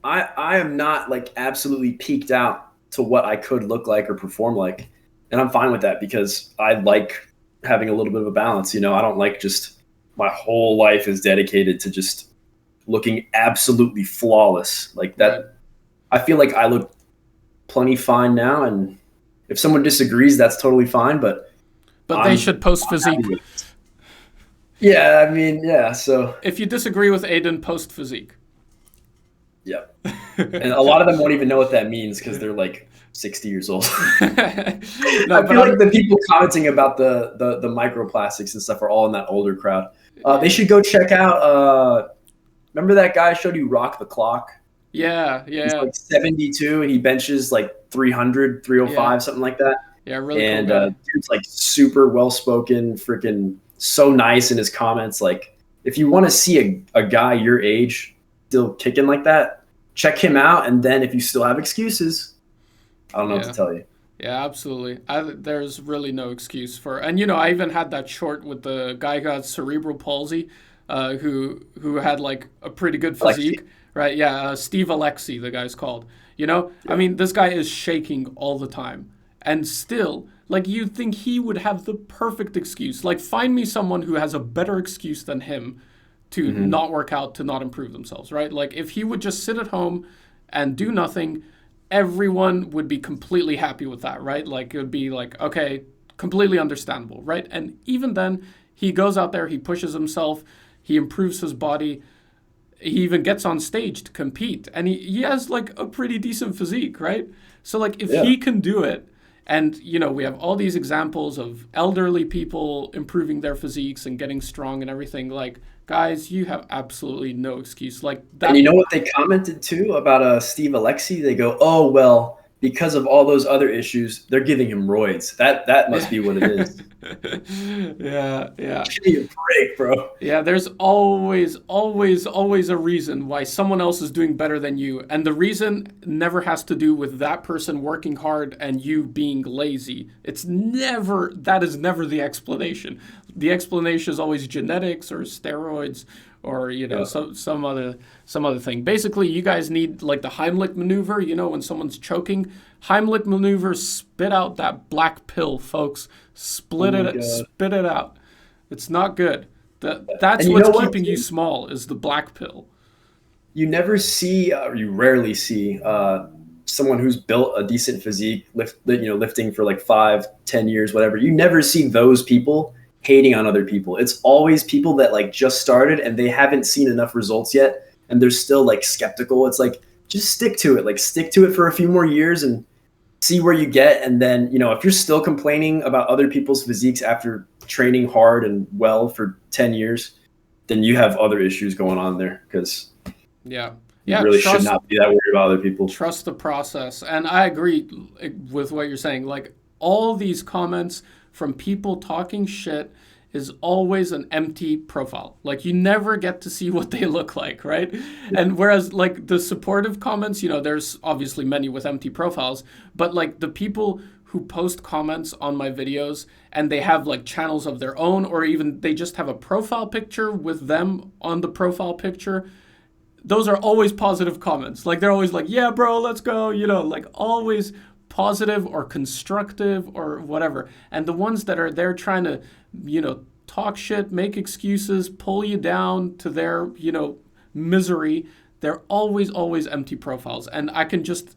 I am not like absolutely peaked out to what I could look like or perform like. And I'm fine with that because I like having a little bit of a balance. I don't like just my whole life is dedicated to just looking absolutely flawless like that. Right. I feel like I look plenty fine now, and if someone disagrees, that's totally fine. But they should post physique. Yeah, I mean, yeah. So If you disagree with Aidan, post physique. yeah, and a lot of them won't even know what that means because they're like 60 years old. I feel like the people commenting about the microplastics and stuff are all in that older crowd. They should go check out. Remember that guy I showed you, Rock the Clock? Yeah. He's like 72 and he benches like 300, 305, something like that. Yeah, really and cool guy. Dude's like super well spoken, freaking so nice in his comments. Like if you want to see a guy your age still kicking like that, check him out. And then if you still have excuses, I don't know what to tell you. Yeah, absolutely. There's really no excuse for, and I even had that short with the guy who got cerebral palsy, who had like a pretty good physique, right? Yeah, Steve Alexi, the guy's called. I mean, this guy is shaking all the time, and still, like, you'd think he would have the perfect excuse. Like, find me someone who has a better excuse than him to not work out, to not improve themselves, right? Like, if he would just sit at home and do nothing, everyone would be completely happy with that, right? Like, it would be like, okay, completely understandable, right? And even then, he goes out there, he pushes himself, he improves his body, he even gets on stage to compete, and he has, like, a pretty decent physique, right? So, like, if he can do it, and, we have all these examples of elderly people improving their physiques and getting strong and everything, like, guys, you have absolutely no excuse. Like that. And you know what they commented too about Steve Alexi? They go, "Oh well, because of all those other issues, they're giving him roids. That must be what it is." Yeah. Give me a break, bro. Yeah, there's always a reason why someone else is doing better than you, and the reason never has to do with that person working hard and you being lazy. That is never the explanation. The explanation is always genetics or steroids or some other thing. Basically, you guys need like the Heimlich maneuver. When someone's choking, Heimlich maneuver, spit out that black pill, folks. Spit it out. It's not good. That's what's keeping you small is the black pill. You never see, or you rarely see, someone who's built a decent physique, lifting for like 5-10 years, whatever. You never see those people hating on other people. It's always people that like just started and they haven't seen enough results yet, and they're still like skeptical. It's like, just stick to it. Like stick to it for a few more years and see where you get. And then, if you're still complaining about other people's physiques after training hard and well for 10 years, then you have other issues going on there because you really should not be that worried about other people. Trust the process. And I agree with what you're saying. Like all these comments from people talking shit is always an empty profile. Like you never get to see what they look like, right? And whereas like the supportive comments, there's obviously many with empty profiles, but like the people who post comments on my videos and they have like channels of their own, or even they just have a profile picture with them on the profile picture, those are always positive comments. Like they're always like, yeah, bro, let's go, like always positive or constructive or whatever. And the ones that are there trying to, talk shit, make excuses, pull you down to their, misery, they're always empty profiles. And I can just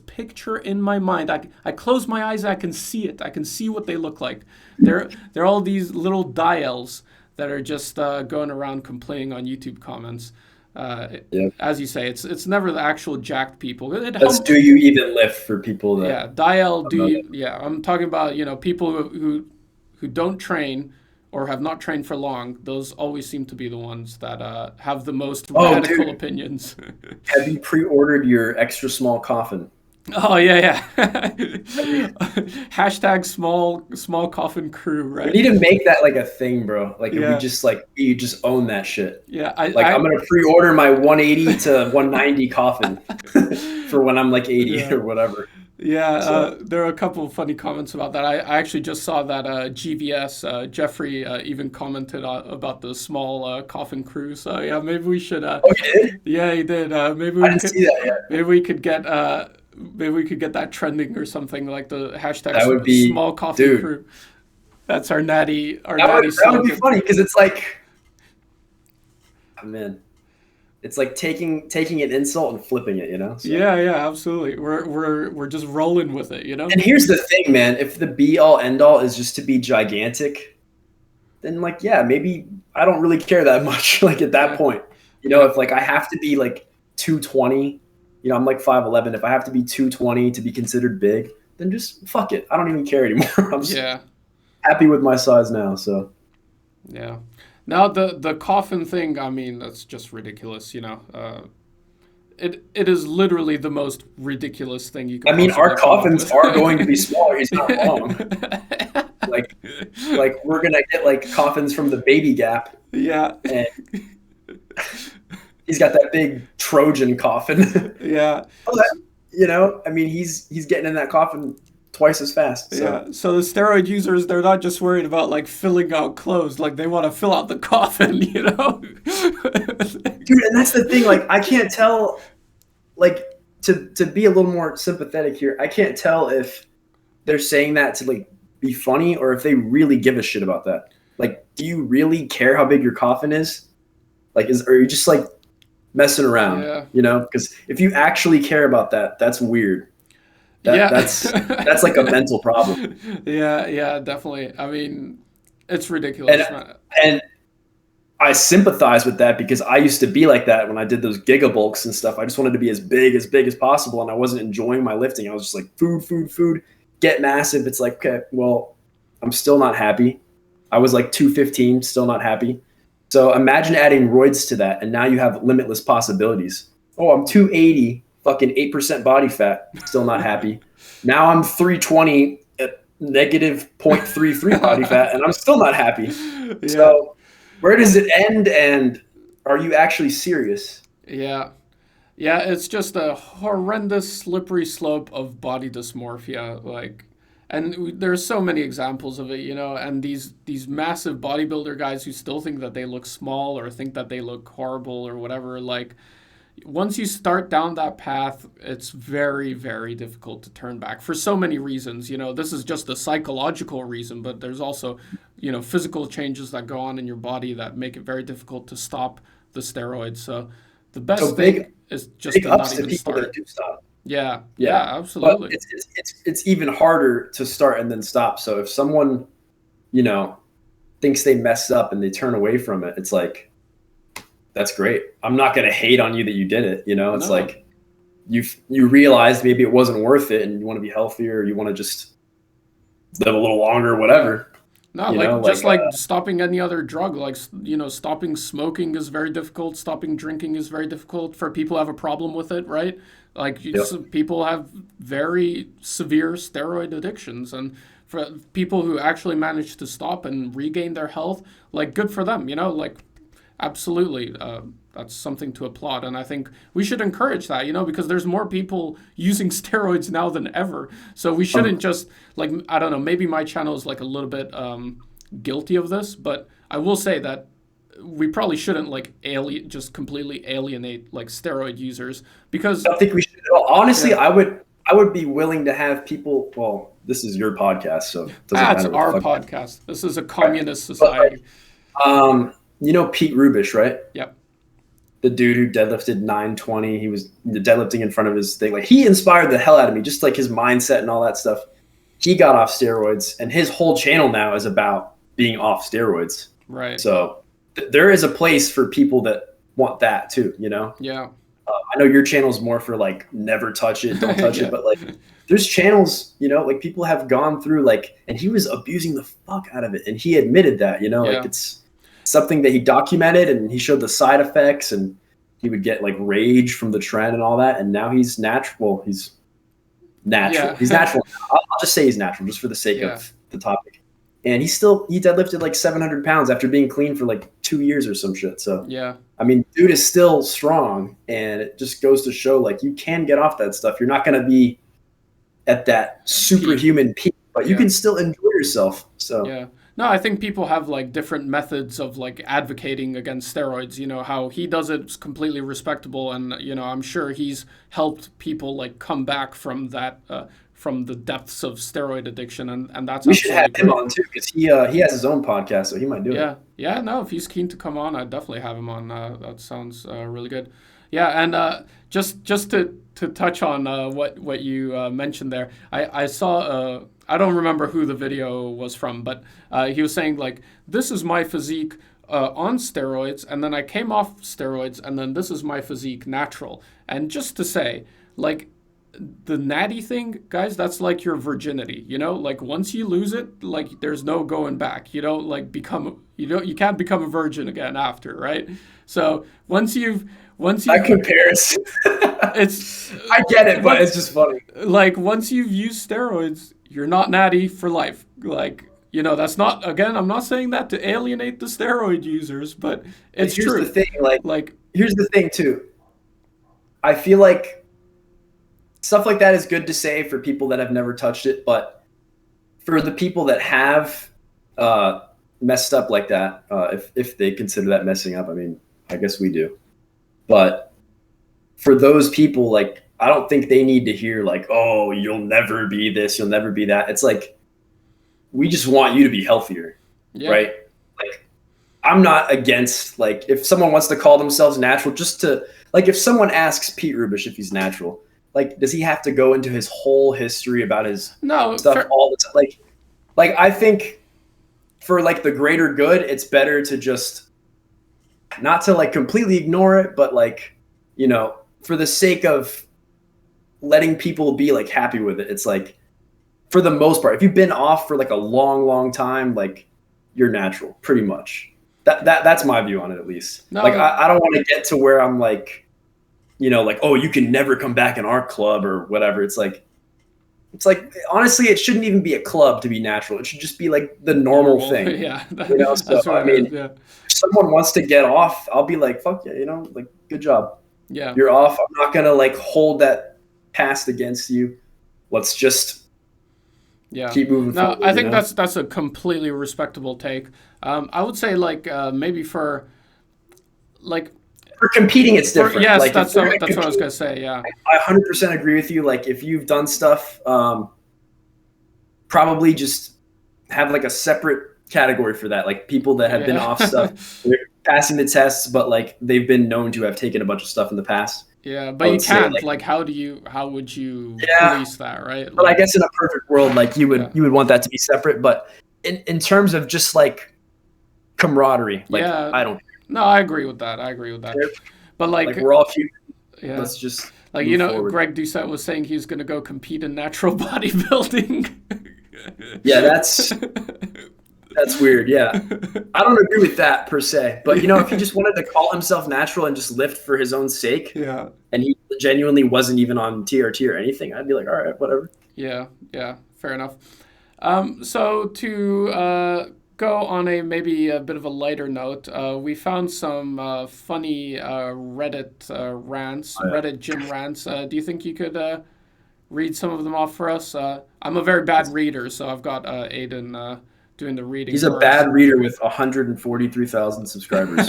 picture in my mind, I close my eyes, I can see it. I can see what they look like. They're all these little dials that are just going around complaining on YouTube comments. As you say, it's never the actual jacked people. Do you even lift for people that? Yeah, Dial, do you? Yeah, I'm talking about people who don't train or have not trained for long. Those always seem to be the ones that have the most radical opinions. Have you pre-ordered your extra small coffin? Oh yeah. Hashtag small coffin crew, right? We need to make that like a thing, bro. Like if we just you just own that shit. Yeah, I'm gonna pre-order my 180 to 190 coffin for when I'm like 80 or whatever. Yeah, there are a couple of funny comments about that. I actually just saw that GVS Jeffrey even commented about the small coffin crew. So yeah, maybe we should. Oh, he did? Yeah, he did. I didn't see that yet. Maybe we could get that trending or something, like the hashtag that would be, small coffin crew. That's our natty. That would be funny because it's like, oh, man. It's like taking an insult and flipping it, So. Yeah, absolutely. We're just rolling with it, And here's the thing, man. If the be all end all is just to be gigantic, then maybe I don't really care that much. Like at that point, if like I have to be like 220, I'm like 5'11". If I have to be 220 to be considered big, then just fuck it. I don't even care anymore. I'm just happy with my size now. So yeah. Now the coffin thing, I mean, that's just ridiculous, It is literally the most ridiculous thing you can. I mean, our coffins are going to be smaller. He's not wrong. like we're gonna get like coffins from the Baby Gap. Yeah. And he's got that big Trojan coffin. Yeah. I mean, he's getting in that coffin twice as fast. So. Yeah. So the steroid users, they're not just worried about like filling out clothes, like they want to fill out the coffin, Dude, and that's the thing. Like, I can't tell. Like, to be a little more sympathetic here, I can't tell if they're saying that to like be funny or if they really give a shit about that. Like, do you really care how big your coffin is? Like, are you just like messing around? Yeah. Because if you actually care about that, that's weird. That's like a mental problem. Yeah, definitely. I mean, it's ridiculous. And I sympathize with that because I used to be like that when I did those gigabulks and stuff. I just wanted to be as big as possible, and I wasn't enjoying my lifting. I was just like, food, get massive. It's like, okay, well, I'm still not happy. I was like 215, still not happy. So imagine adding roids to that, and now you have limitless possibilities. Oh, I'm 280. Fucking 8% body fat, still not happy. Now I'm 320 at negative 0.33 body fat, and I'm still not happy. Yeah. So where does it end, and are you actually serious? Yeah, it's just a horrendous slippery slope of body dysmorphia. And there's so many examples of it, and these massive bodybuilder guys who still think that they look small or think that they look horrible or whatever, once you start down that path, it's very, very difficult to turn back for so many reasons. This is just a psychological reason, but there's also, physical changes that go on in your body that make it very difficult to stop the steroids. So the best thing is just to not even start. That do stop. Yeah, absolutely. But it's even harder to start and then stop. So if someone, thinks they messed up and they turn away from it, it's like, that's great. I'm not going to hate on you that you did it. It's like you realized maybe it wasn't worth it and you want to be healthier. Or you want to just live a little longer or whatever. No, stopping any other drug, stopping smoking is very difficult. Stopping drinking is very difficult for people who have a problem with it, right? People have very severe steroid addictions, and for people who actually manage to stop and regain their health, good for them, absolutely. That's something to applaud. And I think we should encourage that, because there's more people using steroids now than ever. So we shouldn't just I don't know, maybe my channel is a little bit guilty of this, but I will say that we probably shouldn't just completely alienate steroid users, because I don't think we should. Honestly, I would be willing to have people, well, this is your podcast, so it doesn't matter. Our podcast. This is a communist society. Pete Rubish, right? Yep. The dude who deadlifted 920. He was deadlifting in front of his thing. He inspired the hell out of me, just his mindset and all that stuff. He got off steroids, and his whole channel now is about being off steroids. Right. So there is a place for people that want that too, you know? Yeah. I know your channel is more for like never touch it, don't touch it, but like there's channels, you know, like people have gone through like, and he was abusing the fuck out of it, and he admitted that, you know, like it's something that he documented, and he showed the side effects, and he would get like rage from the trend and all that, and now he's natural. He's natural. He's natural. I'll just say he's natural, just for the sake of the topic. And he deadlifted like 700 pounds after being clean for like 2 years or some shit. So I mean, dude is still strong, and it just goes to show like you can get off that stuff. You're not going to be at that superhuman peak, but you can still enjoy yourself. So no, I think people have like different methods of like advocating against steroids. You know, how he does it's completely respectable, and you know, I'm sure he's helped people like come back from that from the depths of steroid addiction, and that's we should have him on too, because he has his own podcast, so he might do it. Yeah, no, if he's keen to come on, I'd definitely have him on. That sounds really good. Yeah, and just to touch on what you mentioned there, I saw I don't remember who the video was from, but he was saying like, this is my physique on steroids, and then I came off steroids, and then this is my physique natural. And just to say, like, the natty thing, guys, that's like your virginity, you know, like once you lose it, like there's no going back. You don't like you can't become a virgin again after, right? So once that comparison, it's I get it, but it's just funny. Like once you've used steroids, you're not natty for life. Like, you know, that's not, again, I'm not saying that to alienate the steroid users, but it's true. Here's the thing, like here's the thing too. I feel like stuff like that is good to say for people that have never touched it, but for the people that have messed up like that, if they consider that messing up, I mean, I guess we do. But for those people, like, I don't think they need to hear like, oh, you'll never be this, you'll never be that. It's like, we just want you to be healthier, right? Like, I'm not against, like, if someone wants to call themselves natural, just to, like, if someone asks Pete Rubish if he's natural, like, does he have to go into his whole history about his stuff all the time? Like, I think for like the greater good, it's better to just not to like completely ignore it, but like, you know, for the sake of letting people be like happy with it. It's like, for the most part, if you've been off for like a long time, like you're natural pretty much. That's my view on it, at least. No, like, I don't want to get to where I'm like, you know, like, oh, you can never come back in our club or whatever. It's like, honestly, it shouldn't even be a club to be natural. It should just be like the normal thing. Yeah. You know, so I mean, if someone wants to get off, I'll be like, fuck yeah, you know, like, good job. Yeah. You're off. I'm not going to like hold that past against you. Let's just keep moving forward. I think that's a completely respectable take. I would say like maybe for competing, it's different. Yes, like, that's what I was gonna say. Yeah, I 100% agree with you. Like, if you've done stuff, probably just have like a separate category for that. Like, people that have been off stuff, they're passing the tests, but like they've been known to have taken a bunch of stuff in the past. Yeah, but you can't. Like, how would you police that, right? But I guess in a perfect world, like you would want that to be separate. But in terms of just like camaraderie, like I don't. No, I agree with that. But like we're all human. Yeah. Let's just like, you know, forward. Greg Doucette was saying he's going to go compete in natural bodybuilding. Yeah, that's weird. Yeah, I don't agree with that per se. But you know, if he just wanted to call himself natural and just lift for his own sake, and he genuinely wasn't even on TRT or anything, I'd be like, all right, whatever. Yeah, fair enough. So to go on maybe a bit of a lighter note, we found some funny Reddit rants, Reddit gym rants. Do you think you could read some of them off for us? I'm a very bad reader, so I've got Aidan doing the reading. He's a bad reader with 143,000 subscribers.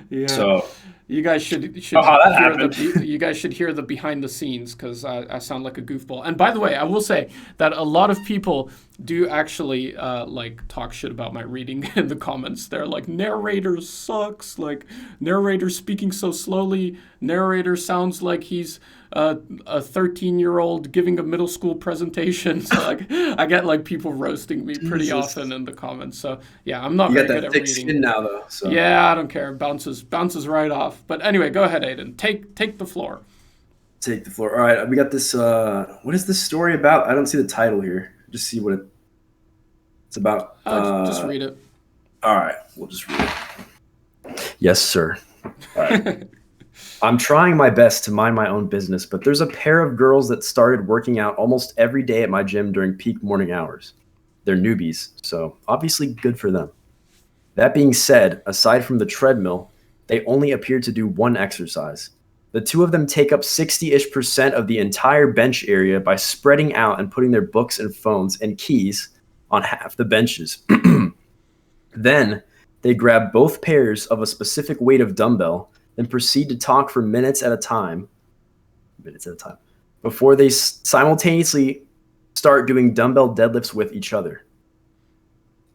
Yeah. So You guys should that hear happened. you guys should hear the behind the scenes because I sound like a goofball. And by the way, I will say that a lot of people do actually like talk shit about my reading in the comments. They're like, narrator sucks. Like, narrator speaking so slowly. Narrator sounds like he's a 13-year-old giving a middle school presentation. So like, I get like people roasting me pretty Jesus. often in the comments. So yeah, I'm not You very got good that at thick reading. skin now, though. So. Yeah, I don't care. Bounces right off. But anyway, go ahead, Aidan. Take the floor. Take the floor. All right, we got this. What is this story about? I don't see the title here. Just see what it's about. Just read it. All right, we'll just read it. Yes, sir. All right. I'm trying my best to mind my own business, but there's a pair of girls that started working out almost every day at my gym during peak morning hours. They're newbies, so obviously good for them. That being said, aside from the treadmill, they only appear to do one exercise. The two of them take up 60-ish% of the entire bench area by spreading out and putting their books and phones and keys on half the benches. Then they grab both pairs of a specific weight of dumbbell and proceed to talk for minutes at a time, before they simultaneously start doing dumbbell deadlifts with each other.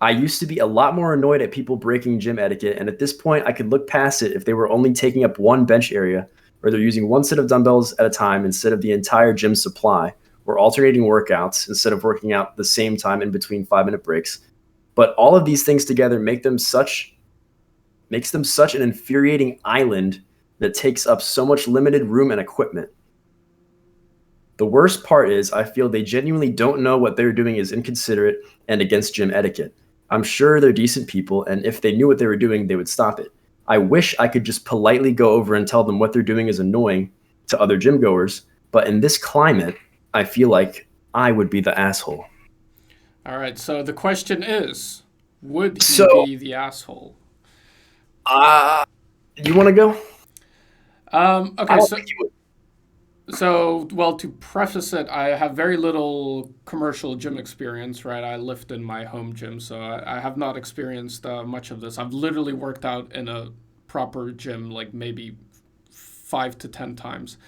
I used to be a lot more annoyed at people breaking gym etiquette, and at this point I could look past it if they were only taking up one bench area, or they're using one set of dumbbells at a time instead of the entire gym supply, or alternating workouts instead of working out the same time in between 5-minute breaks. But all of these things together makes them such an infuriating island that takes up so much limited room and equipment. The worst part is I feel they genuinely don't know what they're doing is inconsiderate and against gym etiquette. I'm sure they're decent people, and if they knew what they were doing, they would stop it. I wish I could just politely go over and tell them what they're doing is annoying to other gym goers, but in this climate, I feel like I would be the asshole. All right, so the question is, would he be the asshole? You want to go? Okay, so, well, to preface it, I have very little commercial gym experience, right? I lift in my home gym, so I have not experienced much of this. I've literally worked out in a proper gym like maybe 5 to 10 times.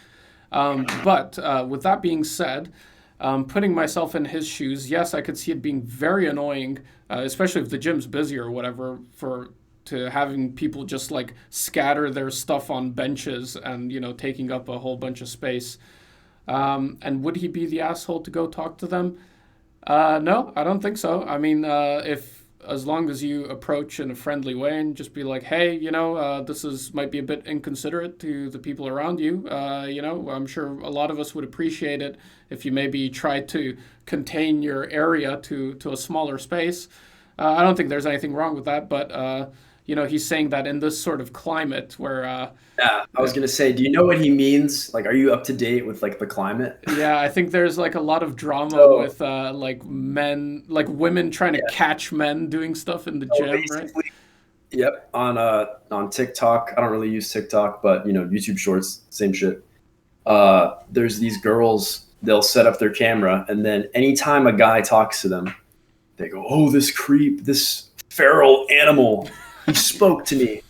But with that being said, putting myself in his shoes, yes, I could see it being very annoying, especially if the gym's busy or whatever, to having people just like scatter their stuff on benches and, you know, taking up a whole bunch of space. And would he be the asshole to go talk to them? No, I don't think so. I mean, as long as you approach in a friendly way and just be like, hey, you know, might be a bit inconsiderate to the people around you. You know, I'm sure a lot of us would appreciate it if you maybe tried to contain your area to a smaller space. I don't think there's anything wrong with that, but you know, he's saying that in this sort of climate where... yeah, I was going to say, do you know what he means? Like, are you up to date with, like, the climate? Yeah, I think there's, like, a lot of drama with, like, men, like, women trying to catch men doing stuff in the gym, right? Yep, on TikTok. I don't really use TikTok, but, you know, YouTube Shorts, same shit. There's these girls, they'll set up their camera, and then anytime a guy talks to them, they go, oh, this creep, this feral animal... He spoke to me.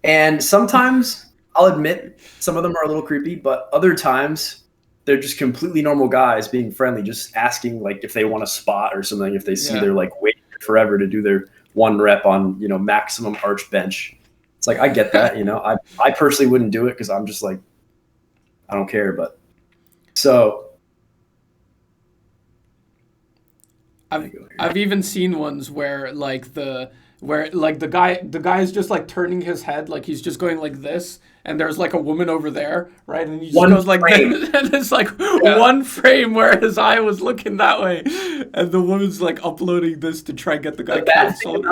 And sometimes, I'll admit, some of them are a little creepy, but other times, they're just completely normal guys being friendly, just asking like if they want a spot or something, if they see they're like waiting forever to do their one rep on, you know, maximum arch bench. It's like, I get that, you know. I personally wouldn't do it because I'm just like, I don't care. But so I've even seen ones where the guy's just like turning his head, like he's just going like this, and there's like a woman over there, right? And he just goes like this, and it's like one frame where his eye was looking that way, and the woman's like uploading this to try and get the guy canceled.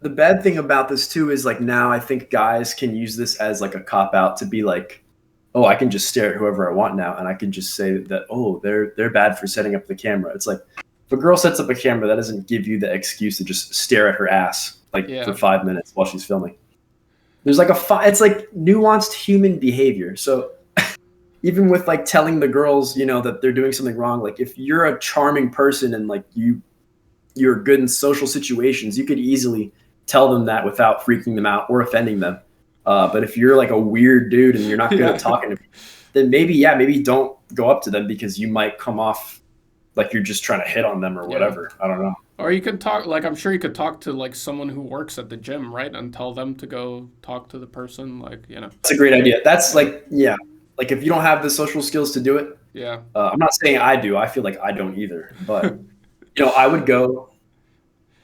The bad thing about this too is like now I think guys can use this as like a cop out to be like, oh, I can just stare at whoever I want now, and I can just say that, oh, they're bad for setting up the camera. It's like, if a girl sets up a camera, that doesn't give you the excuse to just stare at her ass for 5 minutes while she's filming. There's like it's like nuanced human behavior. So even with like telling the girls, you know, that they're doing something wrong, like if you're a charming person and like you're good in social situations, you could easily tell them that without freaking them out or offending them. But if you're like a weird dude and you're not good at talking to people, then maybe don't go up to them because you might come off like you're just trying to hit on them or whatever. I don't know. Or you could talk, like, I'm sure you could talk to, like, someone who works at the gym, right? And tell them to go talk to the person, like, you know. That's a great idea. That's like, yeah. Like, if you don't have the social skills to do it, yeah. I'm not saying I do. I feel like I don't either. But, I would go.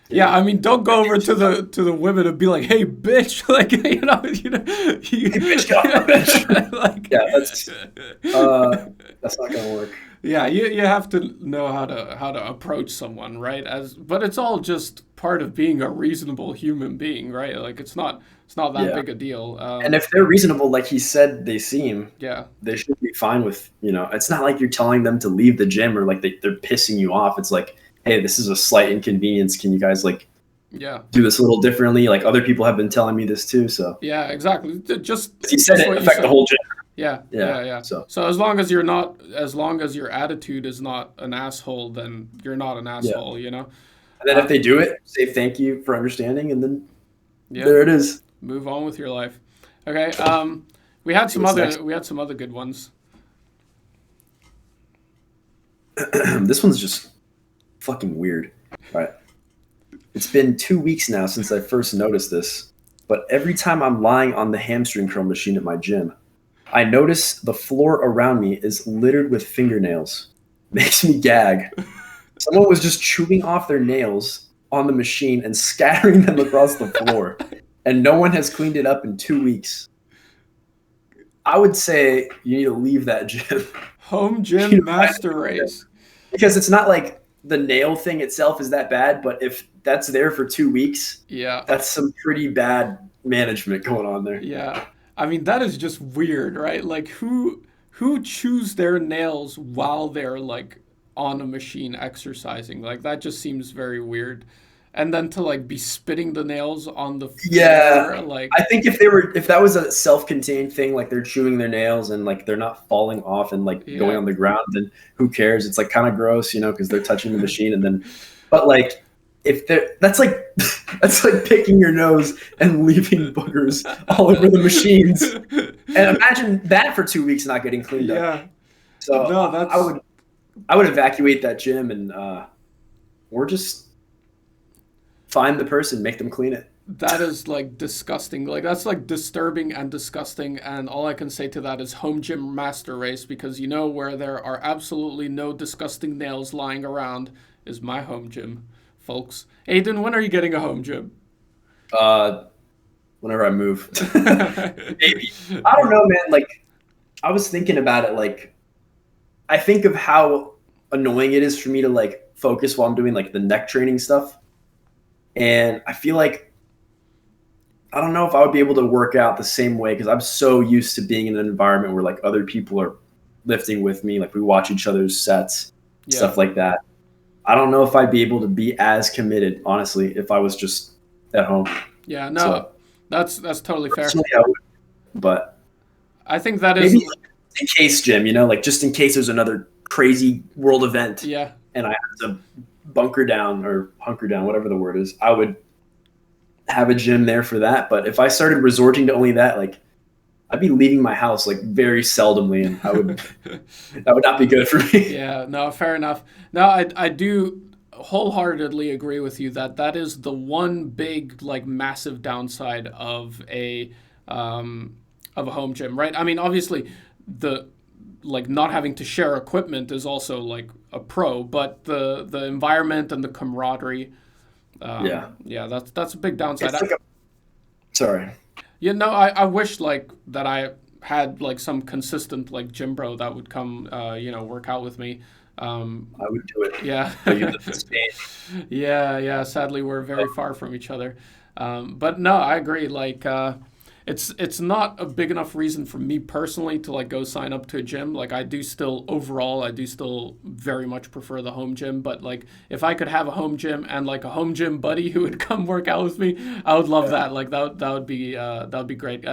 Yeah, I mean, don't go over to the women and be like, "Hey, bitch!" Like, hey, bitch, get off my bench. Like, yeah, that's not gonna work. Yeah, you have to know how to approach someone, right? But it's all just part of being a reasonable human being, right? Like, it's not that big a deal. And if they're reasonable, like he said, they seem. Yeah. They should be fine with. It's not like you're telling them to leave the gym or like they're pissing you off. It's like, hey, this is a slight inconvenience. Can you guys do this a little differently? Like other people have been telling me this too. So yeah, exactly. Just he said it affect the whole gym. Yeah. So as long as your attitude is not an asshole, then you're not an asshole, And then if they do it, say thank you for understanding, and then there it is. Move on with your life. Okay. We had some other good ones. This one's just fucking weird. All right. It's been 2 weeks now since I first noticed this, but every time I'm lying on the hamstring curl machine at my gym, I notice the floor around me is littered with fingernails. Makes me gag. Someone was just chewing off their nails on the machine and scattering them across the floor, and no one has cleaned it up in 2 weeks. I would say you need to leave that gym. Home gym master race. Because it's not like the nail thing itself is that bad, but if that's there for 2 weeks, that's some pretty bad management going on there. Yeah. I mean, that is just weird, right? Like, who chews their nails while they're, like, on a machine exercising? Like, that just seems very weird. And then to, like, be spitting the nails on the floor, like... I think if that was a self-contained thing, like they're chewing their nails and, like, they're not falling off and, like, going on the ground, then who cares? It's, like, kind of gross, because they're touching the machine and then... But, like... That's like picking your nose and leaving boogers all over the machines. And imagine that for 2 weeks not getting cleaned up. So no, I would evacuate that gym and or just find the person, make them clean it. That is like disgusting. Like that's like disturbing and disgusting. And all I can say to that is home gym master race, because where there are absolutely no disgusting nails lying around is my home gym. Folks. Aidan, when are you getting a home gym? Whenever I move. Maybe. I don't know, man. Like, I was thinking about it. Like, I think of how annoying it is for me to, like, focus while I'm doing, like, the neck training stuff. And I feel like, I don't know if I would be able to work out the same way because I'm so used to being in an environment where, like, other people are lifting with me. Like, we watch each other's sets, stuff like that. I don't know if I'd be able to be as committed, honestly, if I was just at home. Yeah, no, that's totally fair. I would, but I think that is maybe in case, Jim, like just in case there's another crazy world event. Yeah. And I have to bunker down or hunker down, whatever the word is. I would have a gym there for that. But if I started resorting to only that, like I'd be leaving my house like very seldomly, and that would not be good for me. Yeah, no, fair enough. No, I do wholeheartedly agree with you that is the one big like massive downside of a home gym, right? I mean, obviously the like not having to share equipment is also like a pro, but the environment and the camaraderie, that's a big downside. Sorry. I wish like that I had like some consistent like gym bro that would come work out with me. I would do it. Yeah. Yeah. Sadly, we're very far from each other. But no, I agree. Like, it's not a big enough reason for me personally to like go sign up to a gym. Like I do still very much prefer the home gym. But like if I could have a home gym and like a home gym buddy who would come work out with me, I would love that. Like that would be great.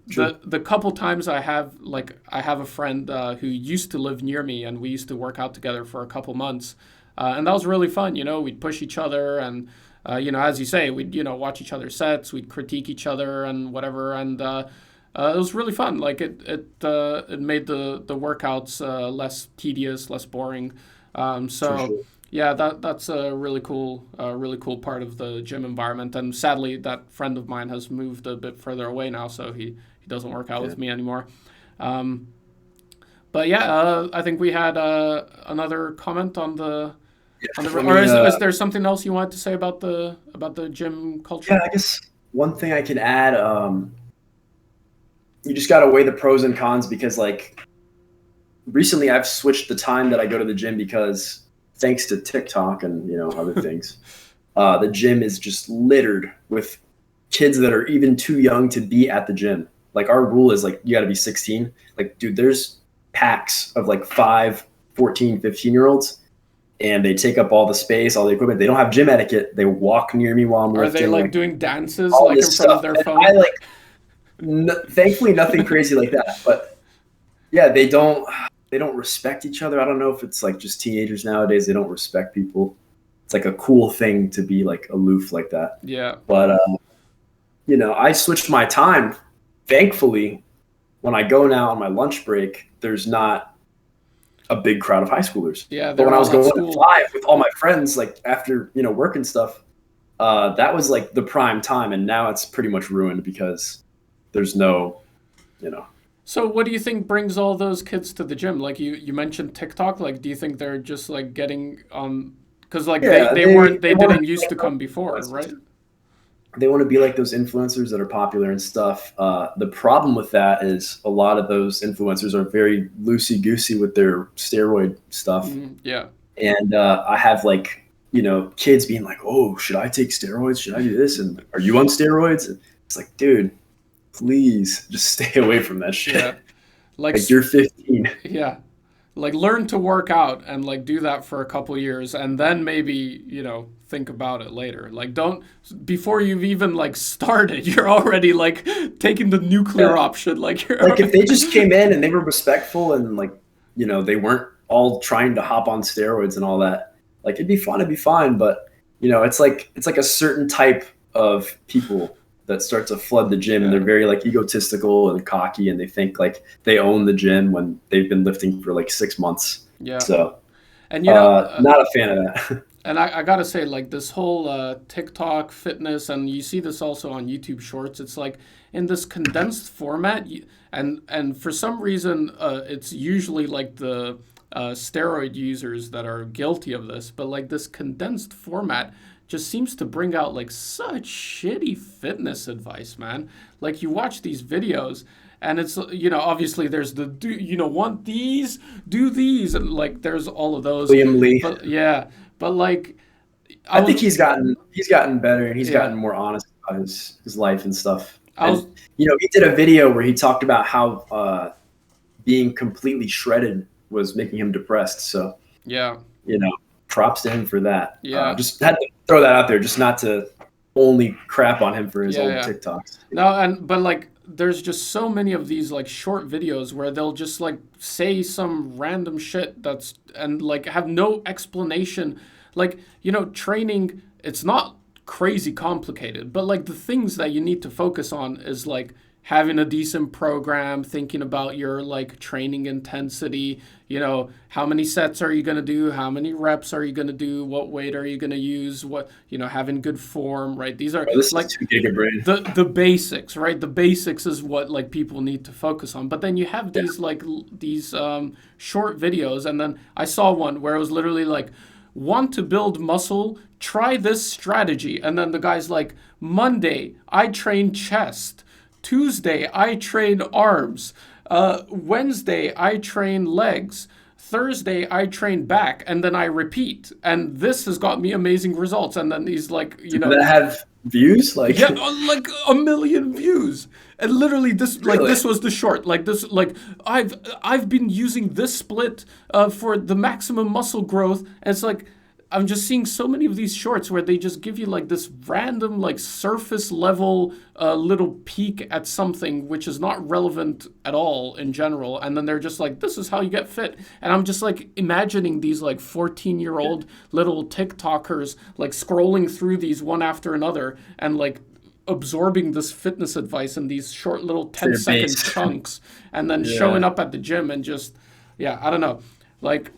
The couple times I have a friend who used to live near me, and we used to work out together for a couple months, and that was really fun. We'd push each other, and as you say, we'd watch each other's sets, we'd critique each other and whatever, and it was really fun. Like it made the workouts less tedious, less boring. So sure. yeah, that's a really cool part of the gym environment. And sadly, that friend of mine has moved a bit further away now, so he doesn't work out with me anymore. But yeah, I think we had another comment on the or is there something else you wanted to say about the gym culture? Yeah, I guess one thing I can add, you just got to weigh the pros and cons, because like recently I've switched the time that I go to the gym because thanks to TikTok and other things, the gym is just littered with kids that are even too young to be at the gym. Like our rule is like you got to be 16. Like, dude, there's packs of like 5, 14, 15-year-olds. And they take up all the space, all the equipment. They don't have gym etiquette. They walk near me while I'm lifting. Are they like doing dances like in front of their phone? I thankfully nothing crazy like that. But yeah, they don't respect each other. I don't know if it's like just teenagers nowadays. They don't respect people. It's like a cool thing to be like aloof like that. Yeah. But I switched my time. Thankfully, when I go now on my lunch break, there's not a big crowd of high schoolers. Yeah, but when I was going to 5 with all my friends, like after work and stuff, that was like the prime time, and now it's pretty much ruined because there's no. So what do you think brings all those kids to the gym? Like you mentioned TikTok. Like, do you think they're just like getting on? Because like they didn't used to come before, right? They want to be like those influencers that are popular and stuff. The problem with that is a lot of those influencers are very loosey-goosey with their steroid stuff. Yeah. And I have like, kids being like, oh, should I take steroids? Should I do this? And are you on steroids? And it's like, dude, please just stay away from that shit. Yeah. Like you're 15. Yeah. Like learn to work out and like do that for a couple years and then maybe, think about it later. Like don't, before you've even like started, you're already like taking the nuclear option. Like if they just came in and they were respectful and like, they weren't all trying to hop on steroids and all that, like it'd be fine. But it's like a certain type of people that start to flood the gym, and they're very like egotistical and cocky, and they think like they own the gym when they've been lifting for like 6 months. Yeah. So, and not a fan of that. And I gotta say, like this whole TikTok fitness, and you see this also on YouTube Shorts. It's like in this condensed format, and for some reason, it's usually like the steroid users that are guilty of this. But like this condensed format just seems to bring out like such shitty fitness advice, man. Like you watch these videos and it's, obviously there's the, want these, do these. And like, there's all of those. William Lee. But, yeah. But like, I think he's gotten better, and he's gotten more honest about his life and stuff. He did a video where he talked about how being completely shredded was making him depressed. So yeah, props to him for that. Yeah. Just had to throw that out there, just not to only crap on him for his old TikToks. No, but like there's just so many of these like short videos where they'll just like say some random shit and like have no explanation. Like, training, it's not crazy complicated, but like the things that you need to focus on is like having a decent program, thinking about your like training intensity, how many sets are you going to do? How many reps are you going to do? What weight are you going to use? What, having good form, right? These are like the basics, right? The basics is what like people need to focus on. But then you have these short videos. And then I saw one where it was literally like, want to build muscle, try this strategy. And then the guy's like, Monday, I train chest. Tuesday, I train arms. Wednesday, I train legs. Thursday, I train back. And then I repeat. And this has got me amazing results. And then he's like, that have views? Like 1 million views. And literally this was the short. Like this, like I've been using this split for the maximum muscle growth. And it's like, I'm just seeing so many of these shorts where they just give you like this random like surface level little peek at something which is not relevant at all in general, and then they're just like, this is how you get fit. And I'm just like imagining these like 14-year-old little TikTokers like scrolling through these one after another and like absorbing this fitness advice in these short little 10-second chunks, and then showing up at the gym and just, I don't know, like.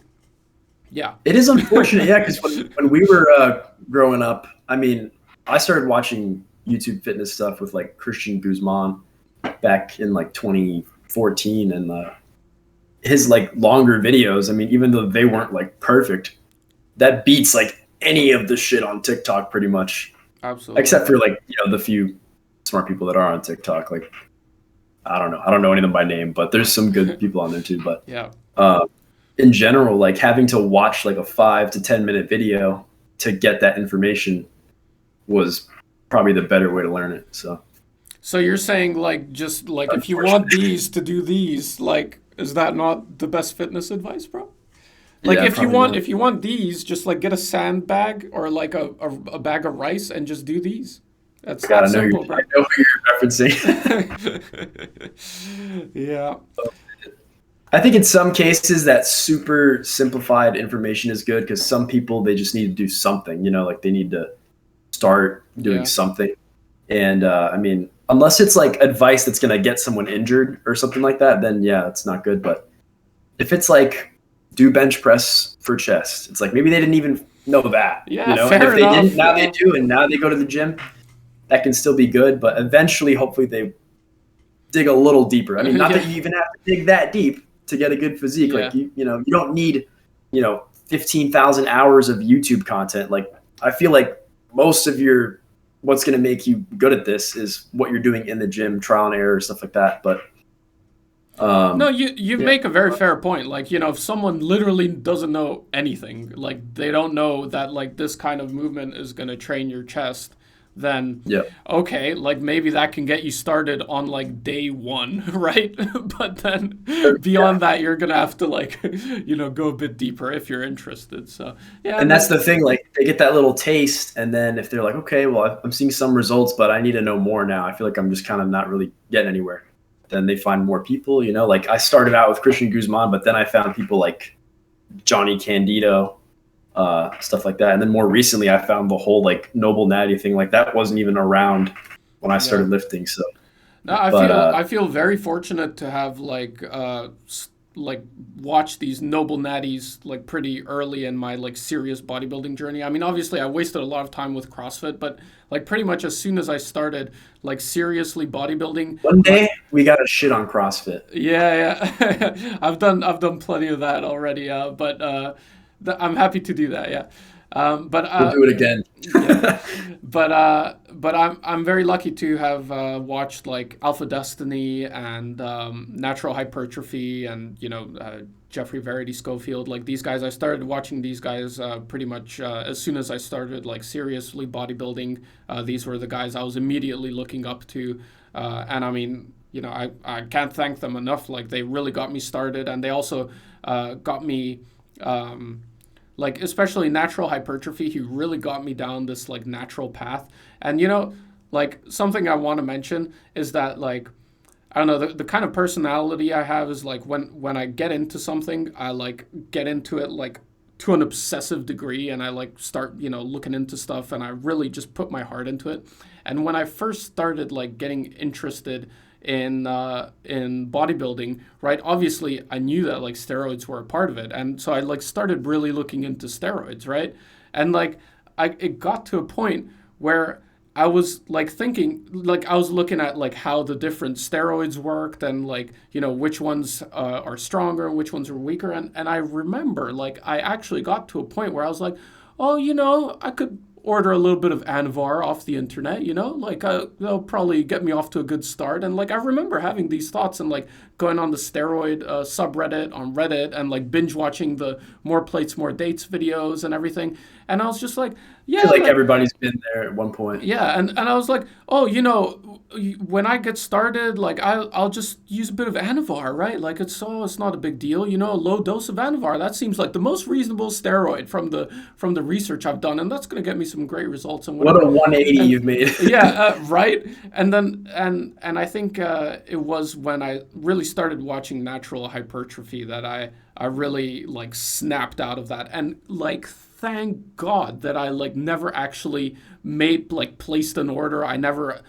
Yeah, it is unfortunate. Yeah, because when we were growing up, I mean, I started watching YouTube fitness stuff with like Christian Guzman back in like 2014, and his like longer videos. I mean, even though they weren't like perfect, that beats like any of the shit on TikTok pretty much. Absolutely. Except for like, you know, the few smart people that are on TikTok. Like, I don't know any of them by name, but there's some good people on there too. But in general, like having to watch like a 5 to 10 minute video to get that information was probably the better way to learn it. So you're saying like, just like, if you want these to do these, like, is that not the best fitness advice, bro? Like, if you want these, just like get a sandbag or like a bag of rice and just do these. That's that simple, bro. I know who you're referencing. Yeah. I think in some cases that super simplified information is good, because some people, they just need to do something, you know, like they need to start doing something. And I mean, unless it's like advice that's going to get someone injured or something like that, then it's not good. But if it's like do bench press for chest, it's like maybe they didn't even know that. Yeah, you know? fair And if enough. they didn't, now they do, and now they go to the gym, that can still be good. But eventually, hopefully they dig a little deeper. I mean, not that you even have to dig that deep to get a good physique. Like you don't need, 15,000 hours of YouTube content. Like, I feel like most of what's going to make you good at this is what you're doing in the gym, trial and error, stuff like that. But no, you make a very fair point. Like, if someone literally doesn't know anything, like they don't know that like this kind of movement is going to train your chest, then okay, like maybe that can get you started on like day 1, right? But then beyond that, you're gonna have to like go a bit deeper if you're interested. So and that's the thing, like they get that little taste, and then if they're like, okay, well, I'm seeing some results, but I need to know more now, I feel like I'm just kind of not really getting anywhere, then they find more people. Like I started out with Christian Guzman, but then I found people like Johnny Candido, stuff like that. And then more recently I found the whole like Noble Natty thing. Like that wasn't even around when I started lifting. So no, I feel very fortunate to have like watched these Noble Natties like pretty early in my like serious bodybuilding journey. I mean, obviously I wasted a lot of time with CrossFit, but like pretty much as soon as I started like seriously bodybuilding, one day we got to shit on CrossFit. Yeah. I've done plenty of that already. But I'm happy to do that. But we'll do it again. But I'm very lucky to have watched like Alpha Destiny and Natural Hypertrophy and Jeffrey Verity Schofield. Like these guys, I started watching these guys pretty much as soon as I started like seriously bodybuilding. These were the guys I was immediately looking up to, and I mean, I can't thank them enough. Like they really got me started, and they also got me. Like especially Natural Hypertrophy, he really got me down this like natural path. And like something I want to mention is that like I don't know, the kind of personality I have is like when I get into something, I like get into it like to an obsessive degree, and I like start looking into stuff, and I really just put my heart into it. And when I first started like getting interested in bodybuilding, right? Obviously, I knew that like steroids were a part of it, and so I like started really looking into steroids, right? And like it got to a point where I was like thinking, like I was looking at like how the different steroids worked, and like which ones are stronger and which ones are weaker, and I remember like I actually got to a point where I was like, oh, I could order a little bit of Anavar off the internet, like they'll probably get me off to a good start. And like I remember having these thoughts and like going on the steroid subreddit on Reddit and like binge watching the More Plates More Dates videos and everything, and I was just like, Yeah, I feel like like, everybody's been there at one point. yeah, and I was like, oh, when I get started, like I'll just use a bit of Anavar, right? Like it's not a big deal, a low dose of Anavar. That seems like the most reasonable steroid from the research I've done, and that's gonna get me some great results and What whatever. a 180 And you've made. yeah, right. And then and I think it was when I really started watching natural hypertrophy that I really like snapped out of that, and like thank God that I like never actually placed an order. I never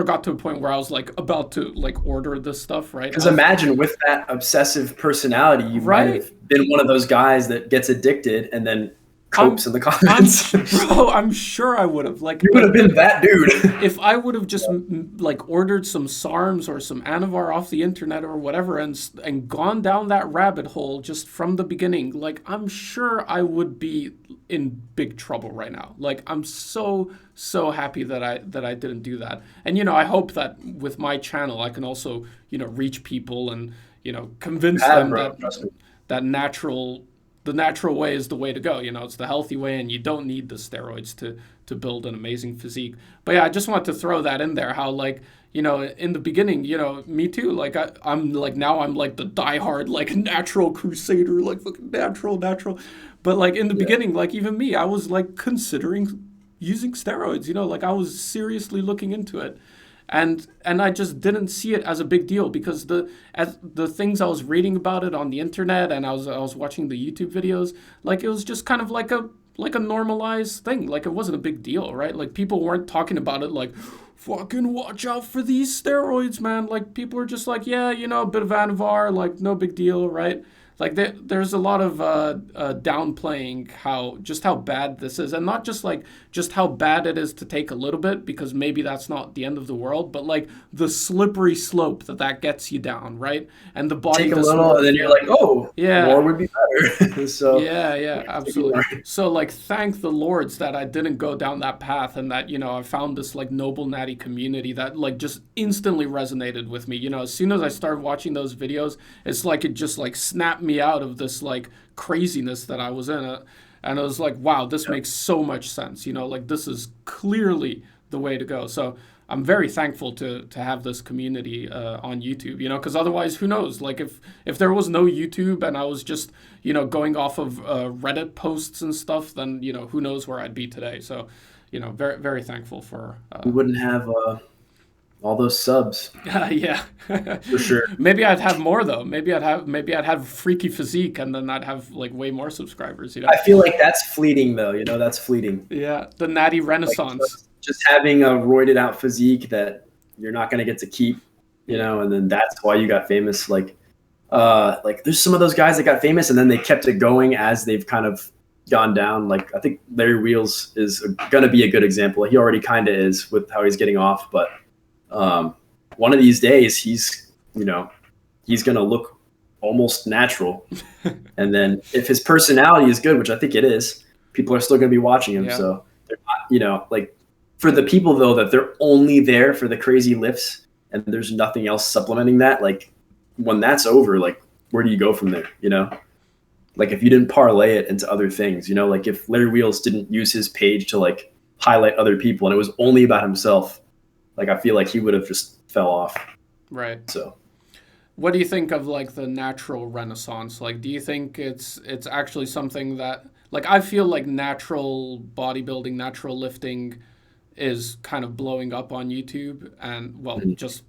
got to a point where I was like about to like order this stuff, right? Because imagine with that obsessive personality, you might Right? have been one of those guys that gets addicted and then copes in the comments. I'm sure I would have You would have been that dude. if I would have just like ordered some SARMs or some Anavar off the internet or whatever and gone down that rabbit hole just from the beginning, like I'm sure I would be in big trouble right now. Like I'm so happy that I didn't do that. And I hope that with my channel I can also, reach people and, convince them that the natural way is the way to go. It's the healthy way, and you don't need the steroids to build an amazing physique. But yeah, I just want to throw that in there. How like in the beginning, me too. Like I'm like now I'm like the diehard like natural crusader, like fucking natural. But like in the beginning, like even me, I was like considering using steroids. Like I was seriously looking into it. And I just didn't see it as a big deal because the things I was reading about it on the internet and I was watching the YouTube videos, like it was just kind of like a normalized thing. Like it wasn't a big deal, right? Like people weren't talking about it like, fucking watch out for these steroids, man. Like people are just like, yeah, a bit of Anavar, like no big deal, right? Like there's a lot of downplaying how bad this is, and not just how bad it is to take a little bit, because maybe that's not the end of the world, but like the slippery slope that gets you down, right? And the body take a little, and then you're like, oh, yeah, more would be better. So yeah, absolutely. So like, thank the Lords that I didn't go down that path, and that I found this like noble natty community that like just instantly resonated with me. As soon as I started watching those videos, it's like it just like snapped me out of this like craziness that I was in, and I was like, wow, this makes so much sense. Like this is clearly the way to go. So I'm very thankful to have this community on YouTube, because otherwise, who knows? Like if there was no YouTube and I was just going off of Reddit posts and stuff, then who knows where I'd be today. So very very thankful for. We wouldn't have all those subs. Yeah, for sure. Maybe I'd have more though. Maybe I'd have freaky physique, and then I'd have like way more subscribers. I feel like that's fleeting though. That's fleeting. Yeah, the natty renaissance. Like just having a roided out physique that you're not going to get to keep, and then that's why you got famous. Like there's some of those guys that got famous and then they kept it going as they've kind of gone down. Like I think Larry Wheels is going to be a good example. He already kind of is with how he's getting off, but one of these days he's going to look almost natural. And then if his personality is good, which I think it is, people are still going to be watching him. Yeah. So they're not, like for the people though, that they're only there for the crazy lifts and there's nothing else supplementing that. Like when that's over, like where do you go from there? Like if you didn't parlay it into other things, like if Larry Wheels didn't use his page to like highlight other people and it was only about himself, like I feel like he would have just fell off. Right. So what do you think of like the natural renaissance? Like, do you think it's actually something that, like, I feel like natural bodybuilding, natural lifting is kind of blowing up on YouTube, and well, just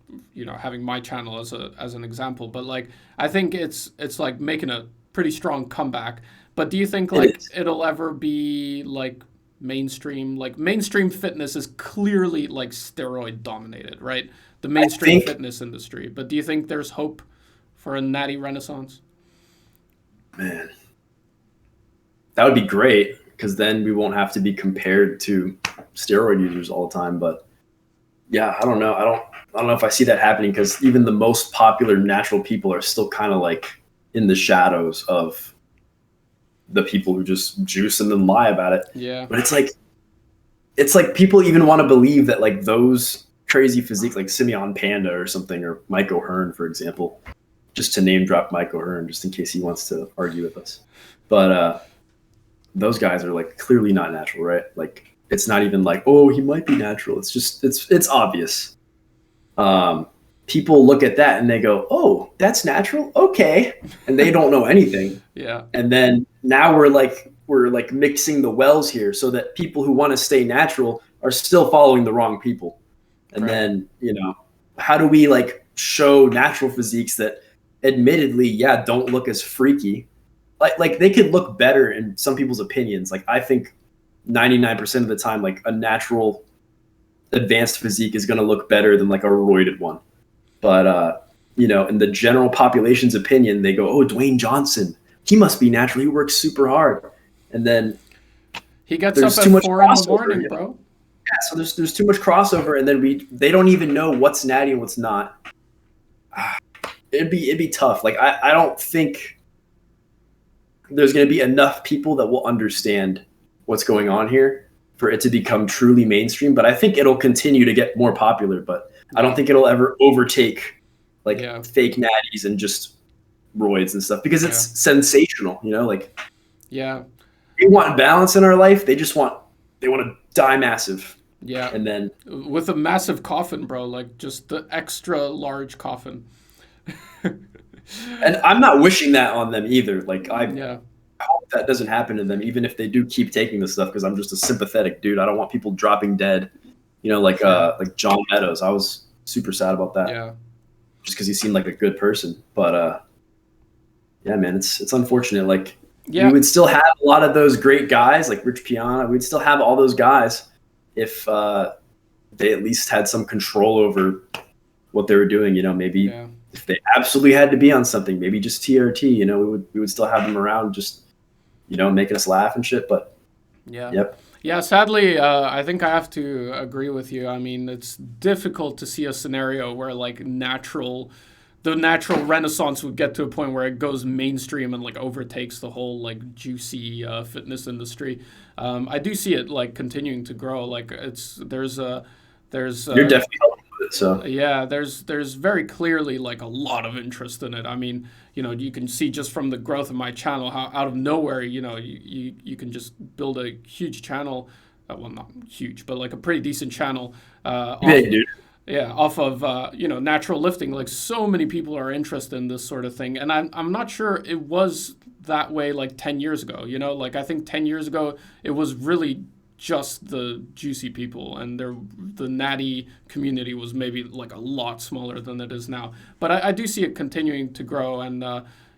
having my channel as an example, but like I think it's like making a pretty strong comeback. But do you think like it'll ever be like mainstream? Like mainstream fitness is clearly like steroid dominated, right? The mainstream fitness industry. But do you think there's hope for a natty renaissance? Man, that would be great, because then we won't have to be compared to steroid users all the time. But yeah, I don't know. I don't know if I see that happening, because even the most popular natural people are still kind of like in the shadows of the people who just juice and then lie about it. Yeah. But it's like people even want to believe that like those crazy physiques like Simeon Panda or something, or Mike O'Hearn, for example, just to name drop Mike O'Hearn just in case he wants to argue with us. But those guys are like clearly not natural, right? Like it's not even like, oh, he might be natural. It's just it's obvious. People look at that and they go, oh, that's natural, okay, and they don't know anything. Yeah. And then now we're like mixing the wells here, so that people who want to stay natural are still following the wrong people. And Right. then, you know, how do we like show natural physiques that admittedly, yeah, don't look as freaky? Like they could look better in some people's opinions. Like I think 99% of the time, like a natural advanced physique is going to look better than like a roided one. But you know, in the general population's opinion, they go, oh, Dwayne Johnson, he must be natural, he works super hard. And then He gets there's up too at much 4 in the crossover, morning, you know? bro. Yeah, so there's too much crossover, and then they don't even know what's natty and what's not. It'd be tough. Like I don't think there's going to be enough people that will understand what's going on here for it to become truly mainstream. But I think it'll continue to get more popular. But I don't think it'll ever overtake like fake natties and just roids and stuff, because it's sensational. You know, like we want balance in our life. They want to die massive. Yeah. And then with a massive coffin, bro, like just the extra large coffin. And I'm not wishing that on them either. Like I Yeah. hope that doesn't happen to them, even if they do keep taking this stuff, because I'm just a sympathetic dude. I don't want people dropping dead. You know, like John Meadows. I was super sad about that. Yeah. Just because he seemed like a good person. But yeah, man, it's unfortunate. Like we would still have a lot of those great guys, like Rich Piana. We'd still have all those guys if they at least had some control over what they were doing. You know, maybe if they absolutely had to be on something, maybe just TRT. You know, we would still have them around, just, you know, making us laugh and shit. But yeah, sadly, I think I have to agree with you. I mean, it's difficult to see a scenario where like the natural renaissance would get to a point where it goes mainstream and like overtakes the whole like juicy fitness industry. I do see it like continuing to grow. Like there's you're definitely helping with it. So yeah, there's very clearly like a lot of interest in it. I mean, you know, you can see just from the growth of my channel how out of nowhere, you know, you can just build a huge channel. Well, not huge, but like a pretty decent channel. big, dude. Yeah, off of you know, natural lifting. Like so many people are interested in this sort of thing, and I'm not sure it was that way like 10 years ago. You know, like I think 10 years ago it was really just the juicy people, and the natty community was maybe like a lot smaller than it is now. But I do see it continuing to grow, and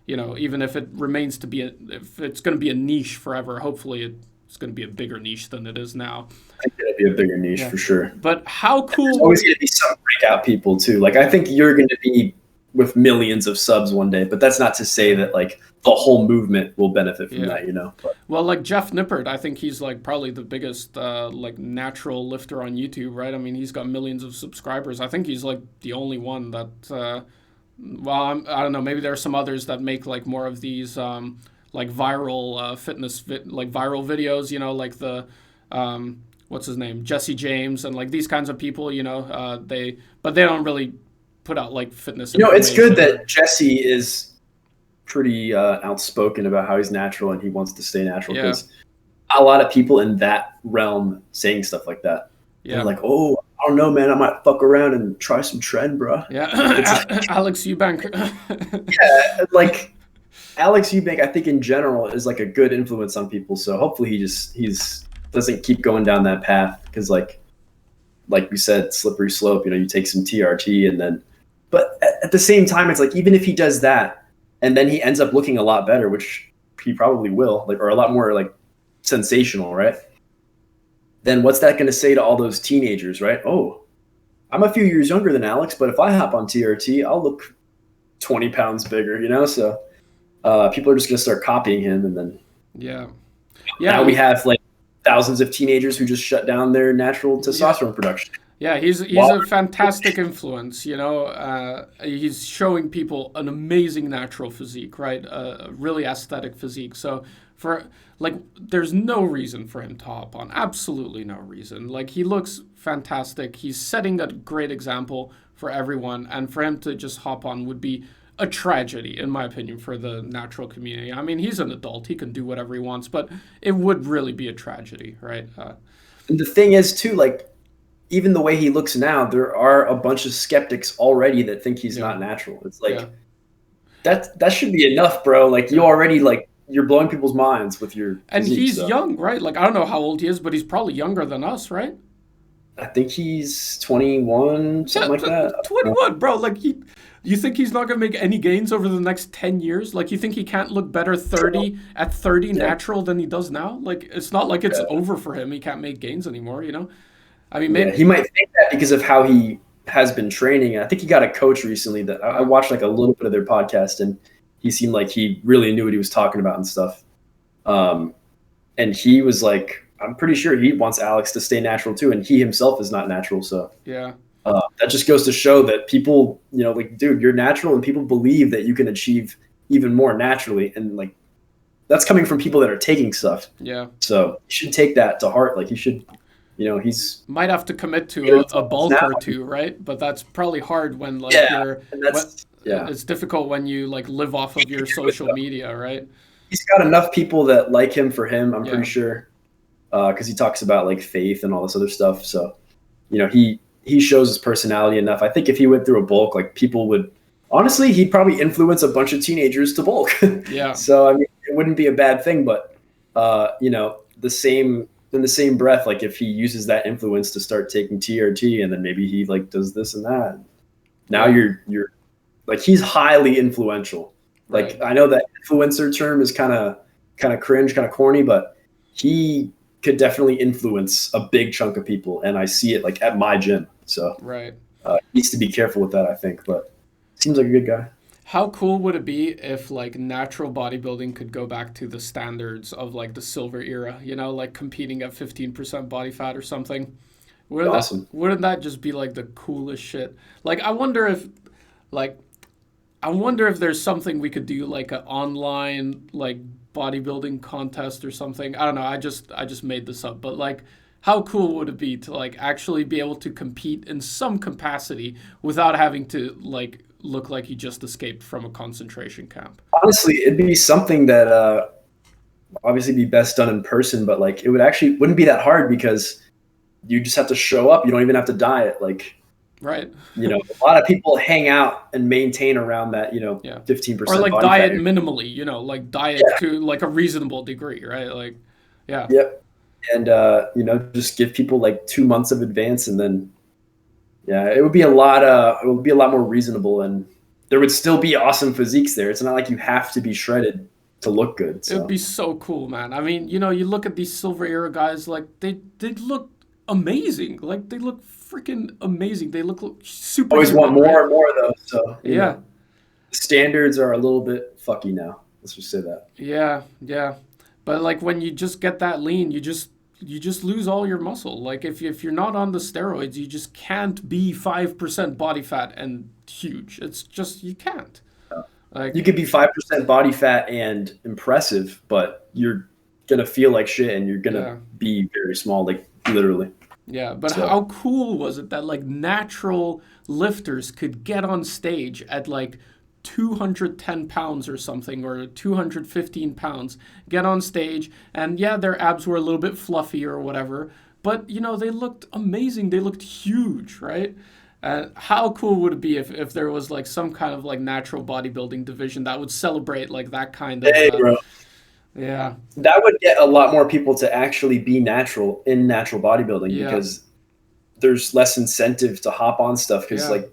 you know, even if it remains to be if it's going to be a niche forever, hopefully it's going to be a bigger niche than it is now. I think it'll be a bigger niche for sure. But how cool! There's always going to be some breakout people too. Like I think you're going to be with millions of subs one day, but that's not to say that like the whole movement will benefit from that, you know. But, well, like Jeff Nippert, I think he's like probably the biggest like natural lifter on YouTube, right? I mean, he's got millions of subscribers. I think he's like the only one that. Well, I don't know. Maybe there are some others that make like more of these like viral fitness like viral videos. You know, like the what's his name, Jesse James, and like these kinds of people. You know, they don't really put out like fitness. You know, it's good that Jesse is pretty outspoken about how he's natural and he wants to stay natural, because a lot of people in that realm saying stuff like that. They're like, oh, I don't know, man, I might fuck around and try some trend, bro. Yeah, Alex Eubank. Yeah, like Alex Eubank, I think in general is like a good influence on people. So hopefully he's doesn't keep going down that path, because like we said, slippery slope. You know, you take some TRT and then, but at the same time, it's like even if he does that and then he ends up looking a lot better, which he probably will, like, or a lot more like sensational, right? Then what's that going to say to all those teenagers, right? Oh, I'm a few years younger than Alex, but if I hop on TRT, I'll look 20 pounds bigger, you know? So people are just going to start copying him. And then now we have like thousands of teenagers who just shut down their natural testosterone production. Yeah, he's a fantastic influence, you know. He's showing people an amazing natural physique, right? A really aesthetic physique. So there's no reason for him to hop on. Absolutely no reason. Like, he looks fantastic. He's setting a great example for everyone, and for him to just hop on would be a tragedy, in my opinion, for the natural community. I mean, he's an adult; he can do whatever he wants, but it would really be a tragedy, right? And the thing is, too, like even the way he looks now, there are a bunch of skeptics already that think he's not natural. It's like that should be enough, bro. Like you already you're blowing people's minds with your and physique, he's young, right? Like I don't know how old he is, but he's probably younger than us, right? I think he's 21, something like that. 21, bro. Like you think he's not gonna make any gains over the next 10 years? Like you think he can't look better at 30 natural than he does now? Like it's not like it's over for him. He can't make gains anymore, you know? I mean, maybe he might think that because of how he has been training. I think he got a coach recently that I watched like a little bit of their podcast, and he seemed like he really knew what he was talking about and stuff. And he was like, I'm pretty sure he wants Alex to stay natural too, and he himself is not natural. So that just goes to show that people, you know, like, dude, you're natural, and people believe that you can achieve even more naturally, and like that's coming from people that are taking stuff. Yeah. So you should take that to heart. Like you should. You know, he's might have to commit to a bulk or two, right? But that's probably hard when like it's difficult when you like live off of your social media, right? He's got enough people that like him for him, I'm pretty sure, because he talks about like faith and all this other stuff. So, you know, he shows his personality enough. I think if he went through a bulk, like people would honestly, he'd probably influence a bunch of teenagers to bulk. Yeah. So I mean, it wouldn't be a bad thing, but you know, in the same breath, like if he uses that influence to start taking TRT and then maybe he like does this and that, now you're like, he's highly influential. Like I know that influencer term is kind of cringe, kind of corny, but he could definitely influence a big chunk of people. And I see it like at my gym. So needs to be careful with that, I think, but seems like a good guy. How cool would it be if like natural bodybuilding could go back to the standards of like the silver era, you know, like competing at 15% body fat or something? Wouldn't that just be like the coolest shit? Like I wonder if there's something we could do, like an online like bodybuilding contest or something. I don't know. I just made this up, but like how cool would it be to like actually be able to compete in some capacity without having to like look like you just escaped from a concentration camp? Honestly, it'd be something that obviously be best done in person, but like it wouldn't be that hard because you just have to show up. You don't even have to diet. Like, right. You know, a lot of people hang out and maintain around that, you know, 15%. Or like diet minimally, you know, like diet to like a reasonable degree, right? Like, Yep. And, you know, just give people like 2 months of advance, and then, it would be a lot more reasonable, and there would still be awesome physiques there. It's not like you have to be shredded to look good. So. It would be so cool, man. I mean, you know, you look at these silver era guys, like they look amazing. Like they look freaking amazing. They look super. Always want more and more though. So you know, the standards are a little bit fucky now. Let's just say that. Yeah. But like when you just get that lean, you just lose all your muscle. Like if you're not on the steroids, you just can't be 5% body fat and huge. It's just, you can't. Like you could be 5% body fat and impressive, but you're gonna feel like shit and you're gonna be very small, like literally. Yeah, but how cool was it that like natural lifters could get on stage at like 210 pounds or something, or 215 pounds, get on stage, and their abs were a little bit fluffy or whatever, but you know, they looked amazing. They looked huge, right? How cool would it be if there was like some kind of like natural bodybuilding division that would celebrate like that kind of bro. Yeah, that would get a lot more people to actually be natural in natural bodybuilding, because there's less incentive to hop on stuff, because like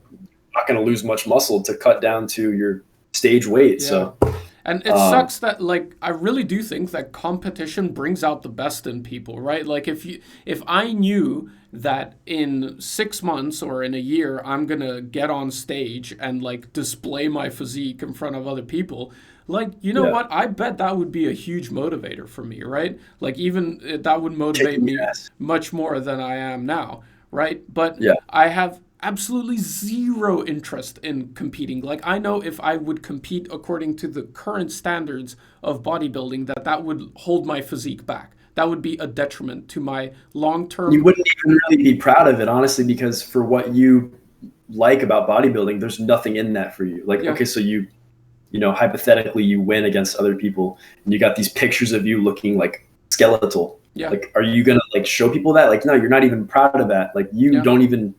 not going to lose much muscle to cut down to your stage weight. So, and it sucks that like I really do think that competition brings out the best in people, right? Like if I knew that in 6 months or in a year I'm going to get on stage and like display my physique in front of other people, like, you know what? I bet that would be a huge motivator for me, right? Like even that would motivate me much more than I am now, right? But I have absolutely zero interest in competing. Like I know if I would compete according to the current standards of bodybuilding, that would hold my physique back. That would be a detriment to my long-term. You wouldn't even really be proud of it, honestly, because for what you like about bodybuilding, there's nothing in that for you. Like, okay, so you know, hypothetically you win against other people and you got these pictures of you looking like skeletal. Yeah. Like, are you going to like show people that? Like, no, you're not even proud of that. Like you don't even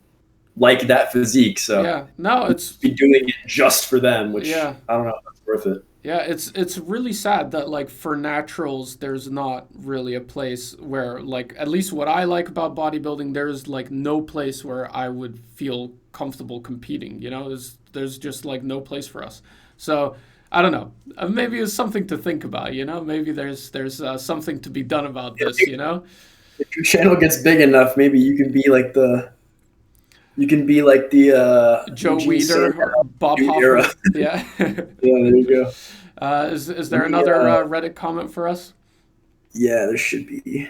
like that physique. So no, it's be doing it just for them, which I don't know if it's worth it. Yeah, it's really sad that like for naturals there's not really a place where, like, at least what I like about bodybuilding, there's like no place where I would feel comfortable competing, you know? There's just like no place for us. So I don't know. Maybe it's something to think about, you know? Maybe there's something to be done about this, you know? If your channel gets big enough, maybe you can be like the Joe Weider or Bob Hoffman. Yeah. Yeah, there you go. Is there another Reddit comment for us? Yeah, there should be.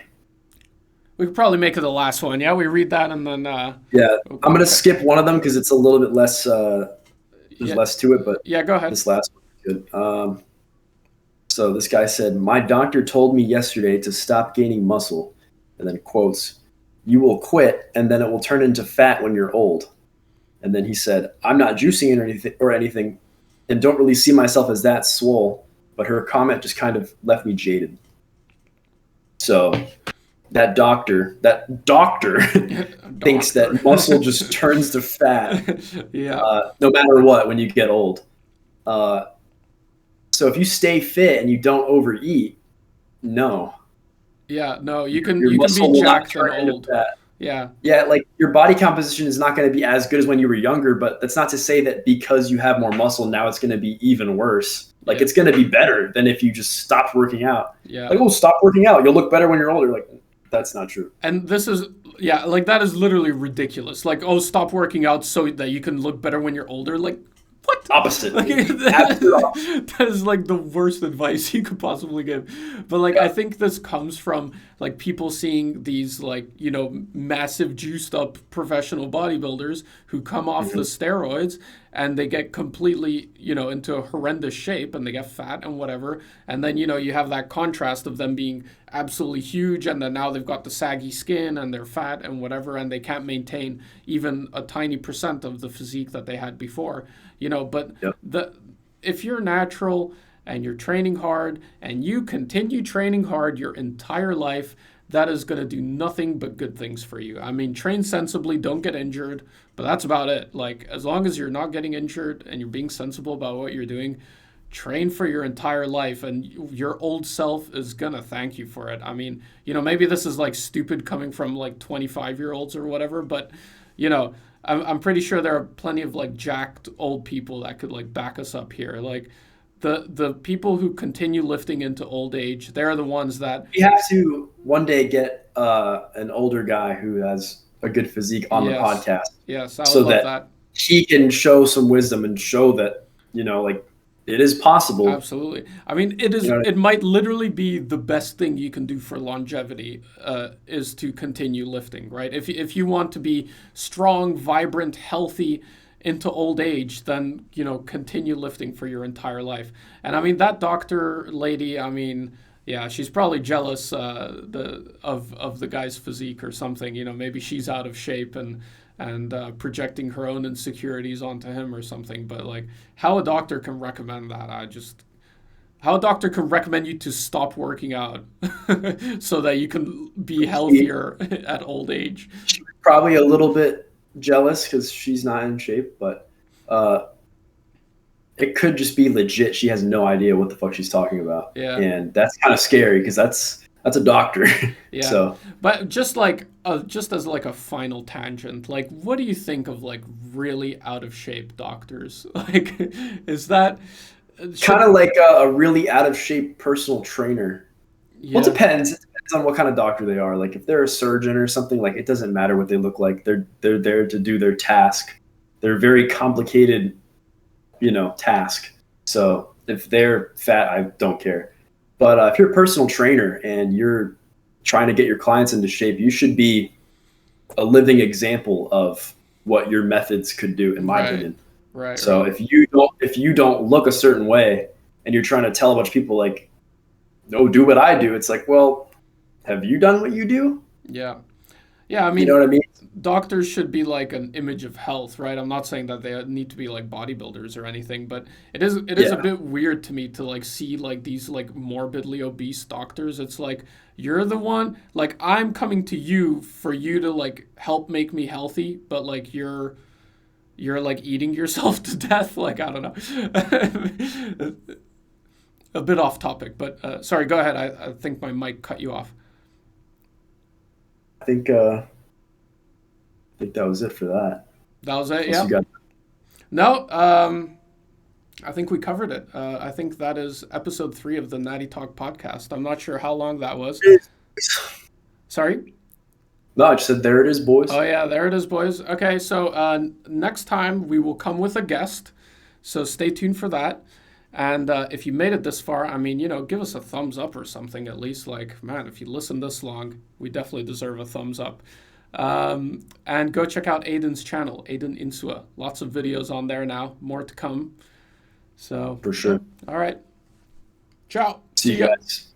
We could probably make it the last one. Yeah, we read that and then. Yeah, I'm gonna skip one of them because it's a little bit less. There's less to it, but yeah, go ahead. This last one is good. So this guy said, "My doctor told me yesterday to stop gaining muscle," and then quotes, "You will quit, and then it will turn into fat when you're old." And then he said, "I'm not juicing or anything, and don't really see myself as that swole," but her comment just kind of left me jaded. So that doctor thinks that muscle just turns to fat no matter what when you get old. So if you stay fit and you don't overeat, no. Yeah, no, you can be jacked and old. Yeah. Yeah, like your body composition is not going to be as good as when you were younger, but that's not to say that because you have more muscle, now it's going to be even worse. Like it's going to be better than if you just stopped working out. Yeah. Like, oh, stop working out. You'll look better when you're older. Like, that's not true. And this is, like that is literally ridiculous. Like, oh, stop working out so that you can look better when you're older. Like, what? Opposite. Like, that is like the worst advice you could possibly give. But like, I think this comes from like people seeing these like, you know, massive juiced up professional bodybuilders who come off the steroids and they get completely, you know, into a horrendous shape and they get fat and whatever. And then, you know, you have that contrast of them being absolutely huge and then now they've got the saggy skin and they're fat and whatever and they can't maintain even a tiny percent of the physique that they had before. You know, but if you're natural and you're training hard and you continue training hard your entire life, that is going to do nothing but good things for you. I mean, train sensibly, don't get injured, but that's about it. Like, as long as you're not getting injured and you're being sensible about what you're doing, train for your entire life and your old self is going to thank you for it. I mean, you know, maybe this is like stupid coming from like 25-year-olds or whatever, but, you know, I'm pretty sure there are plenty of like jacked old people that could like back us up here. Like the people who continue lifting into old age, they're the ones that we have to one day get an older guy who has a good physique on the podcast. Yes, I would love that. He can show some wisdom and show that, you know, like it is possible. Absolutely. I mean, it is. You know, it might literally be the best thing you can do for longevity is to continue lifting, right? If you want to be strong, vibrant, healthy into old age, then, you know, continue lifting for your entire life. And I mean, that doctor lady, I mean, yeah, she's probably jealous of the guy's physique or something. You know, maybe she's out of shape and projecting her own insecurities onto him or something. But like, how a doctor can recommend that, how a doctor can recommend you to stop working out so that you can be healthier at old age. She's probably a little bit jealous because she's not in shape, but it could just be legit. She has no idea what the fuck she's talking about. Yeah. And that's kind of scary because that's a doctor. Yeah. So, but just as like a final tangent, like, what do you think of like really out of shape doctors? Like, is that kind of like a really out of shape personal trainer? Yeah. Well, it depends. It depends on what kind of doctor they are. Like, if they're a surgeon or something, like, it doesn't matter what they look like. They're there to do their task. They're very complicated, you know, task. So if they're fat, I don't care. But if you're a personal trainer and you're trying to get your clients into shape, you should be a living example of what your methods could do, in my opinion. Right. So if you don't look a certain way and you're trying to tell a bunch of people like, no, do what I do, it's like, well, have you done what you do? Yeah. Yeah, I mean, you know what I mean? doctors should be like an image of health, right? I'm not saying that they need to be like bodybuilders or anything, but it is a bit weird to me to like see like these like morbidly obese doctors. It's like you're the one, like I'm coming to you for you to like help make me healthy, but like you're like eating yourself to death. Like I don't know. A bit off topic, but sorry, go ahead. I think my mic cut you off. I think that was it for that. That was it, Unless yeah. you got- No, I think we covered it. I think that is episode 3 of the Natty Talk podcast. I'm not sure how long that was. Sorry? No, I just said there it is, boys. Oh, yeah, there it is, boys. Okay, so next time we will come with a guest. So stay tuned for that. And if you made it this far, I mean, you know, give us a thumbs up or something at least. Like, man, if you listen this long, we definitely deserve a thumbs up. And go check out Aidan's channel, Aidan Insua. Lots of videos on there now. More to come. So For sure. all right. Ciao. See you guys.